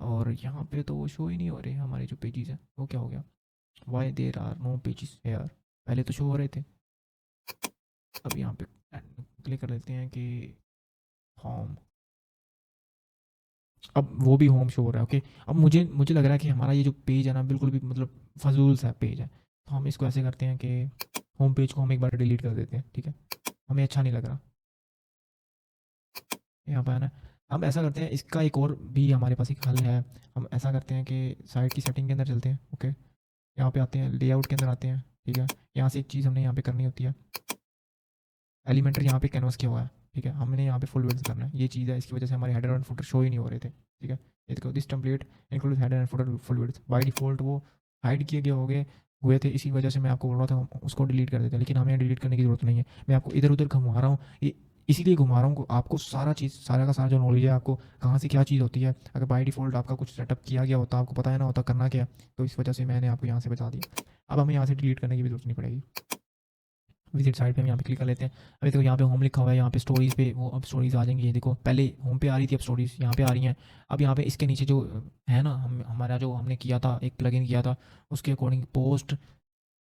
और यहाँ पे तो वो शो ही नहीं हो रहे हमारे जो पेजेस हैं, वो क्या हो गया, why there are no pages here, पहले तो शो हो रहे थे। अब यहाँ पे क्लिक कर लेते हैं कि होम, अब वो भी होम शो हो रहा है ओके। अब मुझे मुझे लग रहा है कि हमारा ये जो पेज है ना बिल्कुल भी मतलब फजूल सा पेज है। तो हम इसको ऐसे करते हैं कि होम पेज को हम एक बार डिलीट कर देते हैं, ठीक है, हमें अच्छा नहीं लग रहा। यहाँ पर है ना, हम ऐसा करते हैं, इसका एक और भी हमारे पास एक हल है। हम ऐसा करते हैं कि साइट की सेटिंग के अंदर चलते हैं, ओके। यहाँ पे आते हैं, लेआउट के अंदर आते हैं, ठीक है। यहाँ से एक चीज़ हमने यहाँ पे करनी होती है, एलिमेंटर यहाँ पे कैनवास किया हुआ है, ठीक है। हमने यहाँ पे फुल विड्थ करना है, ये चीज़ है, इसकी वजह से हमारे हेडर एंड फुटर शो ही नहीं हो रहे थे, ठीक है। ये देखो this template include header and footer full width, by default वो हाइड किए गए हो गए हुए थे, इसी वजह से मैं आपको बोल रहा था हम उसको डिलीट कर देते हैं। लेकिन हमें डिलीट करने की ज़रूरत नहीं है। मैं आपको इधर उधर घुमा रहा हूँ, ये इसीलिए घुमा रहा हूँ आपको सारा चीज़, सारा का सारा जो नॉलेज है आपको कहाँ से क्या चीज़ होती है। अगर बाय डिफ़ॉल्ट आपका कुछ सेटअप किया गया होता, आपको पता है ना होता करना क्या है, तो इस वजह से मैंने आपको यहाँ से बता दिया। अब हमें यहाँ से डिलीट करने की भी ज़रूरत नहीं पड़ेगी। विजिट साइट पे हम यहाँ पे क्लिक कर लेते हैं। अभी देखो यहाँ पे होम लिखा हुआ है, यहाँ पे स्टोरीज़ पे वो अब स्टोरीज़ आ जाएंगी। ये देखो पहले होम पे आ रही थी, अब स्टोरीज़ यहाँ पे आ रही हैं। अब यहाँ पे इसके नीचे जो है ना, हमारा जो हमने किया था, एक प्लगइन किया था, उसके अकॉर्डिंग पोस्ट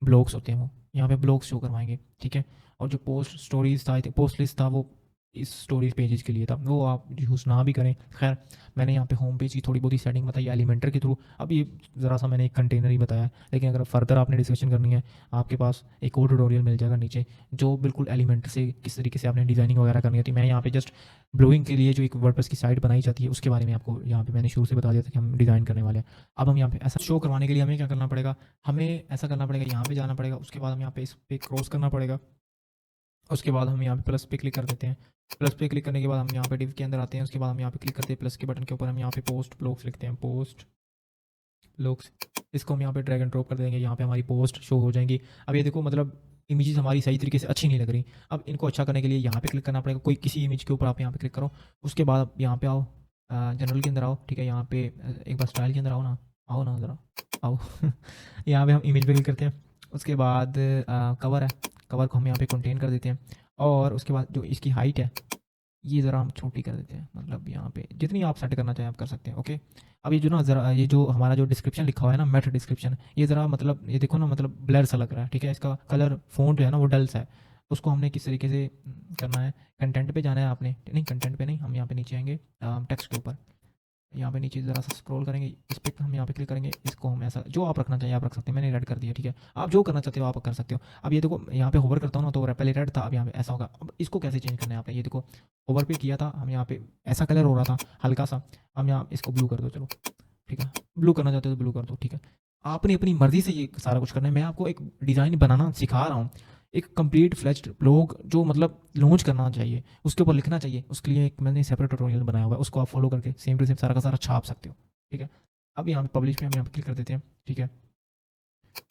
ब्लॉग्स होते हैं, वो यहाँ पे ब्लॉग्स शो करवाएंगे, ठीक है। और जो पोस्ट स्टोरीज था, पोस्ट लिस्ट था, वो इस स्टोरीज पेजेस के लिए था, वो आप यूज़ ना भी करें। खैर मैंने यहाँ पे होम पेज की थोड़ी बहुत ही सेटिंग बताई एलिमेंटर के थ्रू। अब ये ज़रा सा मैंने एक कंटेनर ही बताया, लेकिन अगर फर्दर आपने डिस्कशन करनी है, आपके पास एक और ट्यूटोरियल मिल जाएगा नीचे, जो बिल्कुल एलिमेंटर से किस तरीके से आपने डिज़ाइनिंग वगैरह करनी होती है। मैं यहाँ पे जस्ट ब्लॉगिंग के लिए जो एक वर्डप्रेस की साइट बनाई जाती है, उसके बारे में आपको यहाँ पे मैंने शुरू से बता दिया था कि हम डिज़ाइन करने वाले हैं। अब हम यहाँ पे ऐसा शो करवाने के लिए हमें क्या करना पड़ेगा, हमें ऐसा करना पड़ेगा, यहाँ पे जाना पड़ेगा, उसके बाद हम यहाँ पे इस पे क्रॉस करना पड़ेगा, उसके बाद हम यहाँ पे प्लस पे क्लिक कर देते हैं। प्लस पे क्लिक करने के बाद हम यहाँ पे डिव के अंदर आते हैं, उसके बाद हम यहाँ पे क्लिक करते हैं प्लस के बटन के ऊपर, हम यहाँ पे पोस्ट ब्लॉग्स लिखते हैं, पोस्ट ब्लॉग्स। इसको हम यहाँ पे ड्रैग एंड ड्रॉप कर देंगे, यहाँ पे हमारी पोस्ट शो हो जाएंगी। अब ये देखो मतलब इमेजेस हमारी सही तरीके से अच्छी नहीं लग रही। अब इनको अच्छा करने के लिए यहाँ पे क्लिक करना पड़ेगा, कोई किसी इमेज के ऊपर आप यहाँ पे क्लिक करो, उसके बाद आप यहाँ पे आओ, जनरल के अंदर आओ, ठीक है। यहाँ पे एक बार स्टाइल के अंदर आओ ना ज़रा आओ यहाँ पे हम इमेज पे क्लिक करते हैं, उसके बाद कवर है, कवर को हम यहाँ पे कंटेन कर देते हैं, और उसके बाद जो इसकी हाइट है ये ज़रा हम छोटी कर देते हैं, मतलब यहाँ पे जितनी आप सेट करना चाहें आप कर सकते हैं, ओके। अब ये जो ना ज़रा ये जो हमारा जो डिस्क्रिप्शन लिखा हुआ है ना, मेट डिस्क्रिप्शन, ये ज़रा मतलब ये देखो ना, मतलब ब्लर सा लग रहा है, ठीक है। इसका कलर फ़ॉन्ट जो है ना वो डल सा है, उसको हमने किस तरीके से करना है, कंटेंट पे जाना है आपने, नहीं कंटेंट पे नहीं, हम यहाँ पे नीचे आएंगे टेक्स्ट के ऊपर, यहाँ पे नीचे ज़रा सा स्क्रॉल करेंगे, इस पर हम यहाँ पे क्लिक करेंगे, इसको हम ऐसा जो आप रखना चाहिए आप रख सकते हैं, मैंने रेड कर दिया, ठीक है। आप जो करना चाहते हो आप कर सकते हो। अब ये देखो यहाँ पे होवर करता हूँ ना, तो पहले रेड था, अब यहाँ पे ऐसा होगा। अब इसको कैसे चेंज करना है आपने, ये देखो होवर पे किया था, हम यहाँ पे ऐसा कलर हो रहा था हल्का सा, हम यहाँ इसको ब्लू कर दो, चलो ठीक है, ब्लू करना चाहते हो तो ब्लू कर दो, ठीक है। आपने अपनी मर्जी से ये सारा कुछ करना है, मैं आपको एक डिज़ाइन बनाना सिखा रहा हूँ, एक कंप्लीट फ्लेज्ड ब्लॉग जो मतलब लॉन्च करना चाहिए, उसके ऊपर लिखना चाहिए, उसके लिए एक मैंने सेपरेट ट्यूटोरियल बनाया हुआ है, उसको आप फॉलो करके सेम टू सेम सारा का सारा छाप सकते हो, ठीक है। अब यहाँ पे पब्लिश पे हम यहाँ पे क्लिक कर देते हैं, ठीक है।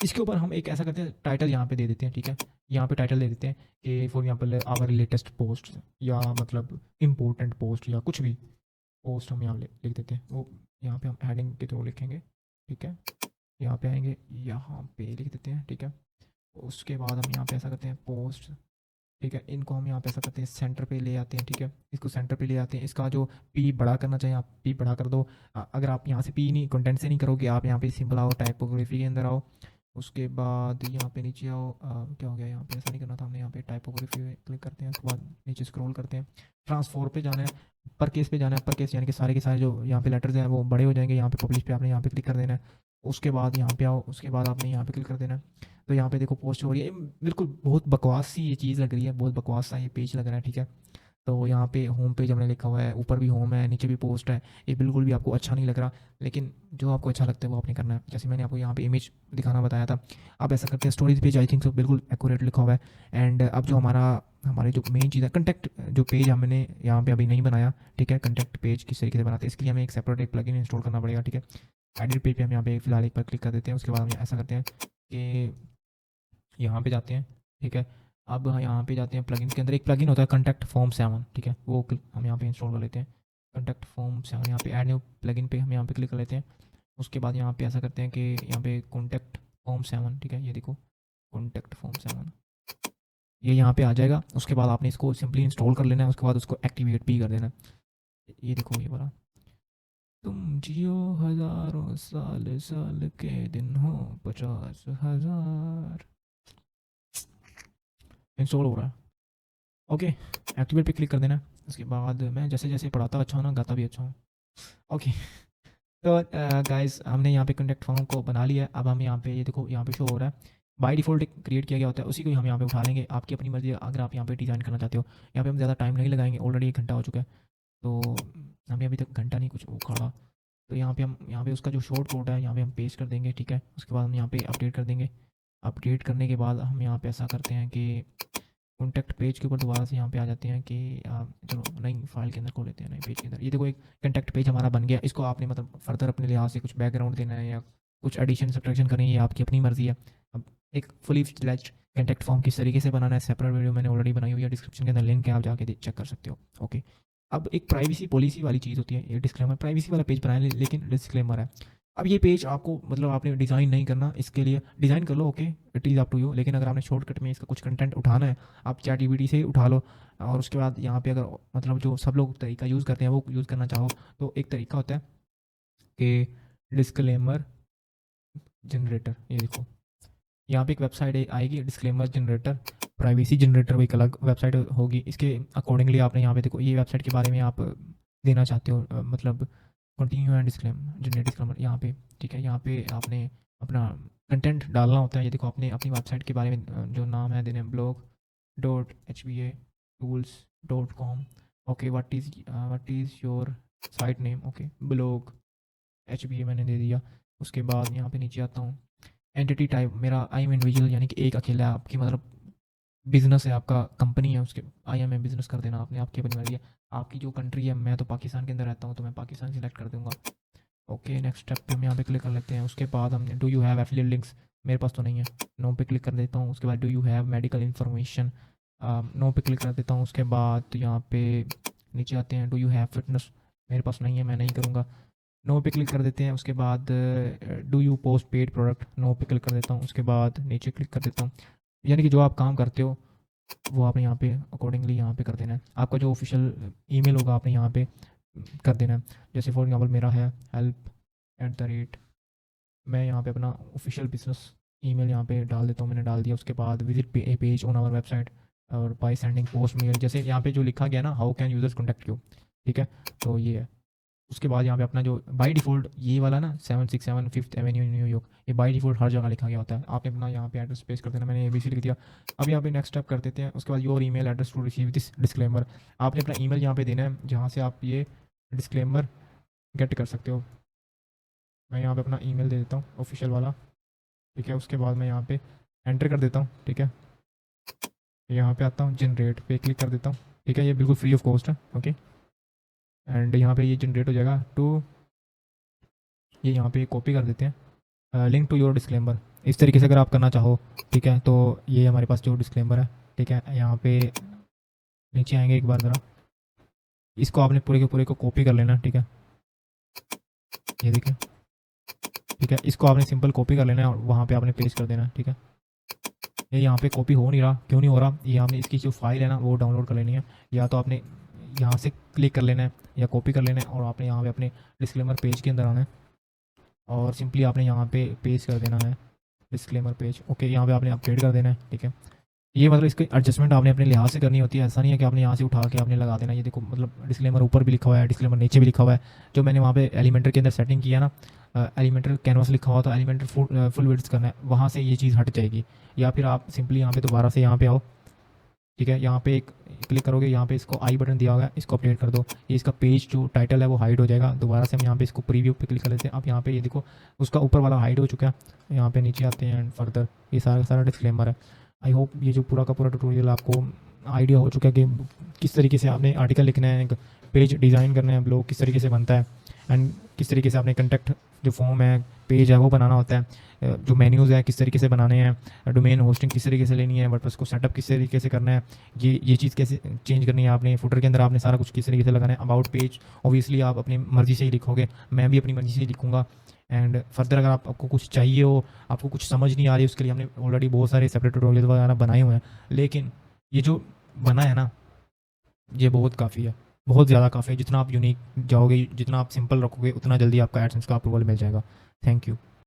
इसके ऊपर हम एक ऐसा करते हैं, टाइटल यहाँ पे दे देते हैं, ठीक है। यहाँ पे टाइटल दे देते हैं कि for example our latest post, या मतलब इम्पोर्टेंट पोस्ट, या कुछ भी पोस्ट हम यहाँ लिख देते हैं, वो यहाँ पे हम हेडिंग के थ्रू लिखेंगे, ठीक है। यहाँ पे आएंगे, यहाँ पे लिख देते हैं, ठीक है। उसके बाद हम यहाँ पे ऐसा करते हैं पोस्ट, ठीक है। इनको हम यहाँ पे ऐसा करते हैं सेंटर पे ले आते हैं, ठीक है। इसको सेंटर पे ले आते हैं, इसका जो पी बड़ा करना चाहिए आप पी बड़ा कर दो। अगर आप यहाँ से पी नहीं कंटेंट से नहीं करोगे, आप यहाँ पे सिंपल आओ, टाइपोग्राफी के अंदर आओ, उसके बाद यहाँ पे नीचे आओ, क्या हो गया यहाँ पे, ऐसा नहीं करना था हमने, यहाँ पे टाइपोग्राफी पे क्लिक करते हैं, उसके बाद नीचे स्क्रॉल करते हैं, ट्रांसफॉर पे जाना है, अपर केस पे जाना है, अपर केस यानी कि सारे के सारे जो यहाँ पे लेटर्स हैं वो बड़े हो जाएंगे। यहाँ पे पब्लिश पे आपने यहाँ पे क्लिक कर देना है, उसके बाद यहाँ पे आओ, उसके बाद आपने यहाँ पे क्लिक कर देना है। तो यहाँ पे देखो पोस्ट हो रही है, बिल्कुल बहुत बकवास सी ये चीज़ लग रही है, बहुत बकवास सा ये पेज लग रहा है, ठीक है। तो यहाँ पे होम पेज हमने लिखा हुआ है, ऊपर भी होम है, नीचे भी पोस्ट है, ये बिल्कुल भी आपको अच्छा नहीं लग रहा, लेकिन जो आपको अच्छा लगता है वो आपने करना है। जैसे मैंने आपको यहाँ पे इमेज दिखाना बताया था, अब ऐसा करते हैं storage page, I think so बिल्कुल एक्यूरेट लिखा हुआ है। एंड अब जो हमारे जो मेन चीज़ है, कंटेक्ट जो पेज हमने यहाँ पे अभी नहीं बनाया, ठीक है। कंटेक्ट पेज किस तरीके से बनाते हैं, इसके लिए हमें एक सेपरेट एक प्लगइन इंस्टॉल करना पड़ेगा, ठीक है। एडिट पेज पे हम यहाँ पे फिलहाल एक बार क्लिक कर देते हैं, उसके बाद हम ऐसा करते हैं कि यहाँ पे जाते हैं, ठीक है। अब यहाँ पे जाते हैं प्लगइन के अंदर, एक प्लगइन होता है कंटेक्ट फॉर्म 7, ठीक है, वो हम यहाँ पे इंस्टॉल कर लेते हैं। कंटेक्ट फॉर्म 7 यहाँ पे ऐड न्यू प्लगइन पे हम यहाँ पे क्लिक कर लेते हैं। उसके बाद यहाँ पे ऐसा करते हैं कि यहाँ पे कॉन्टैक्ट फॉर्म 7, ठीक है, ये देखो कॉन्टैक्ट फॉर्म 7 ये यहाँ पे आ जाएगा। उसके बाद आपने इसको सिंपली इंस्टॉल कर लेना है, उसके बाद उसको एक्टिवेट भी कर देना है। ये देखो ये वाला, तुम जियो हज़ारों साल, साल के दिन हो 50,000, इंस्टॉल हो रहा है, ओके। एक्टिवेट पे क्लिक कर देना है। उसके बाद मैं जैसे जैसे पढ़ाता अच्छा हूँ ना, गाता भी अच्छा हूँ, ओके। तो गाइस हमने यहाँ पे कॉन्टैक्ट फॉर्म को बना लिया है। अब हम यहाँ पे ये देखो यहाँ पे शो हो रहा है, बाय डिफ़ॉल्ट एक क्रिएट किया गया होता है, उसी को ही हम यहाँ पे उठा लेंगे, आपकी अपनी मर्ज़ी है। अगर आप यहाँ पे डिज़ाइन करना चाहते हो, यहाँ पे हम ज़्यादा टाइम नहीं लगाएंगे, ऑलरेडी 1 घंटा हो चुका है, तो हमें अभी तक घंटा नहीं कुछ वो खड़ा। तो यहाँ पे उसका जो शॉर्ट कोड है यहाँ पे हम पेस्ट कर देंगे, ठीक है। उसके बाद हम यहाँ पे अपडेट कर देंगे। अपडेट करने के बाद हम यहाँ पे ऐसा करते हैं कि कॉन्टैक्ट पेज के ऊपर दोबारा से यहाँ पे आ जाते हैं कि चलो नई फाइल के अंदर खोल लेते हैं, नई पेज के अंदर। ये देखो एक कॉन्टैक्ट पेज हमारा बन गया। इसको आपने मतलब फर्दर अपने लिहाज से कुछ बैकग्राउंड देना है या कुछ एडिशन सब्ट्रैक्शन करनी है, ये आपकी अपनी मर्जी है। अब एक फुली फ्लेज्ड कॉन्टैक्ट फॉर्म किस तरीके से बनाना है, सेपरेट वीडियो मैंने ऑलरेडी बनाई हुई है, डिस्क्रिप्शन के अंदर लिंक है, आप जाके चेक कर सकते हो, ओके। अब एक प्राइवेसी पॉलिसी वाली चीज़ होती है, ये डिस्क्लेमर, प्राइवेसी वाला पेज बनाया लेकिन डिस्क्लेमर है अब ये पेज आपको मतलब आपने डिज़ाइन नहीं करना, इसके लिए डिज़ाइन कर लो, okay, it is up to you. लेकिन अगर आपने शॉर्टकट में इसका कुछ कंटेंट उठाना है, आप चैटजीपीटी से ही उठा लो। और उसके बाद यहाँ पे अगर मतलब जो सब लोग तरीका यूज़ करते हैं वो यूज़ करना चाहो, तो एक तरीका होता है कि डिस्क्लेमर जनरेटर। ये देखो, यहाँ पे एक वेबसाइट आएगी, डिस्क्लेमर जनरेटर, प्राइवेसी जनरेटर, वो एक अलग वेबसाइट होगी। इसके अकॉर्डिंगली आपने यहाँ पे देखो, ये वेबसाइट के बारे में आप देना चाहते हो, मतलब continue and disclaim generate disclaimer यहाँ पे, ठीक है। यहाँ पे आपने अपना कंटेंट डालना होता है। ये देखो, आपने अपनी वेबसाइट के बारे में जो नाम है देने, blog.hbatools.com, okay, what is your site name, okay, blog HBA मैंने दे दिया। उसके बाद यहाँ पे नीचे आता हूँ, एंटिटी टाइप मेरा आई एम इंडिविजुअल, यानी कि एक अकेला आपकी मतलब बिजनेस है, आपका कंपनी है, उसके आई एम ए बिजनेस कर देना आपने, आपकी अपनी मर्जी है। आपकी जो कंट्री है, मैं तो पाकिस्तान के अंदर रहता हूँ तो मैं पाकिस्तान सिलेक्ट कर दूंगा। ओके, नेक्स्ट स्टेप पे हम यहाँ पे क्लिक कर लेते हैं। उसके बाद हम do you have affiliate links, मेरे पास तो नहीं है, नो पे क्लिक कर देता हूँ। उसके बाद do you have medical information, no पे क्लिक कर देता हूँ। उसके बाद यहाँ पे नीचे आते हैं, डू यू हैव फिटनेस, मेरे पास नहीं है, मैं नहीं करूँगा, नो पे क्लिक कर देते हैं। उसके बाद do you post paid product, no पे क्लिक कर देता हूँ। उसके बाद नीचे क्लिक कर देता हूँ। यानी कि जो आप काम करते हो वो आपने यहाँ पे अकॉर्डिंगली यहाँ पे कर देना है। आपका जो ऑफिशियल ईमेल होगा आपने यहाँ पे कर देना है। जैसे फॉर एग्जांपल मेरा है help@, मैं यहाँ पे अपना ऑफिशियल बिजनेस ईमेल यहाँ पे डाल देता हूँ, मैंने डाल दिया। उसके बाद visit a page on our website और बाय सेंडिंग पोस्ट मेल, जैसे यहाँ पे जो लिखा गया ना, how can users contact you, ठीक है, तो ये है। उसके बाद यहाँ पे अपना जो बाय डिफ़ॉल्ट ये वाला ना 767 फिफ्थ एवेन्यू न्यूयॉर्क, ये बाय डिफ़ॉल्ट हर जगह लिखा गया होता है। आपने अपना यहाँ पे एड्रेस पेश कर देना, मैंने ABC लिख दिया। अब यहाँ पे नेक्स्ट स्टेप कर देते हैं। उसके बाद your email address to receive this disclaimer, आपने अपना ईमेल यहाँ पे देना है जहाँ से आप ये डिस्क्लेमर गेट कर सकते हो। मैं यहाँ पे अपना ईमेल दे देता हूँ ऑफिशियल वाला, ठीक है। उसके बाद मैं यहाँ पे एंटर कर देता हूँ, ठीक है। यहाँ पे आता हूँ, जनरेट पे क्लिक कर देता हूँ, ठीक है। ये बिल्कुल फ्री ऑफ कॉस्ट है, ओके। एंड यहाँ पे ये जनरेट हो जाएगा टू, ये यहाँ पे कॉपी कर देते हैं, लिंक टू योर डिस्क्लेमर, इस तरीके से अगर आप करना चाहो, ठीक है। तो ये हमारे पास जो डिस्क्लेमर है, ठीक है, यहाँ पे नीचे आएंगे एक बार ज़रा, इसको आपने पूरे के पूरे को कॉपी कर लेना, ठीक है। ये देखिए, ठीक है, इसको आपने सिंपल कॉपी कर लेना है और वहाँ पे आपने पेस्ट कर देना है, ठीक है। ये यहाँ पे कॉपी हो नहीं रहा, क्यों नहीं हो रहा, ये आपने इसकी जो फाइल है ना वो डाउनलोड कर लेनी है, या तो आपने यहाँ से क्लिक कर लेना है या कॉपी कर लेना है और आपने यहाँ पे अपने डिस्क्लेमर पेज के अंदर आना है और सिंपली आपने यहाँ पे पेस्ट कर देना है डिस्क्लेमर पेज, ओके। यहाँ पे आपने अपडेट कर देना है, ठीक है। ये मतलब इसकी एडजस्टमेंट आपने अपने लिहाज से करनी होती है, ऐसा नहीं है कि आपने यहाँ से उठा के आपने लगा देना। ये देखो, मतलब डिस्क्लेमर ऊपर भी लिखा हुआ है, डिस्क्लेमर नीचे भी लिखा हुआ है। जो मैंने वहाँ पे एलिमेंटर के अंदर सेटिंग किया ना, एलिमेंटर कैनवास लिखा हुआ, तो एलिमेंटर फुल विड्थ करना है, वहाँ से ये चीज़ हट जाएगी। या फिर आप सिंपली यहाँ पे दोबारा से यहाँ पे आओ, ठीक है, यहाँ पे एक क्लिक करोगे, यहाँ पे इसको आई बटन दिया होगा, इसको अपडेट कर दो। ये इसका पेज जो टाइटल है वो हाइड हो जाएगा। दोबारा से हम यहाँ पे इसको प्रीव्यू पे क्लिक कर लेते हैं। अब यहाँ पे ये देखो, उसका ऊपर वाला हाइड हो चुका है। यहाँ पे नीचे आते हैं एंड फर्दर, ये सारा सारा डिस्क्लेमर है। आई होप ये जो पूरा का पूरा ट्यूटोरियल आपको आइडिया हो चुका है कि किस तरीके से आपने आर्टिकल लिखना है, पेज डिज़ाइन करना है, ब्लॉग किस तरीके से बनता है, एंड किस तरीके से आपने कंटेक्ट जो फॉर्म है, पेज है, वो बनाना होता है। जो मेन्यूज़ है किस तरीके से बनाने हैं, डोमेन होस्टिंग किस तरीके से लेनी है, वर्डप्रेस को सेटअप किस तरीके से करना है, ये चीज़ कैसे चेंज करनी है आपने, फुटर के अंदर आपने सारा कुछ किस तरीके से लगाना है। अबाउट पेज ऑब्वियसली आप अपनी मर्ज़ी से ही लिखोगे, मैं भी अपनी मर्ज़ी से ही लिखूँगा। एंड फर्दर अगर आपको कुछ चाहिए हो, आपको कुछ समझ नहीं आ रही, उसके लिए हमने ऑलरेडी बहुत सारे सेपरेट ट्यूटोरियल वगैरह बनाए हुए हैं। लेकिन ये जो बना है ना, ये बहुत काफ़ी है, बहुत ज़्यादा काफ़ी है। जितना आप यूनिक जाओगे, जितना आप सिंपल रखोगे, उतना जल्दी आपका एडसेंस का अप्रूवल मिल जाएगा। Thank you.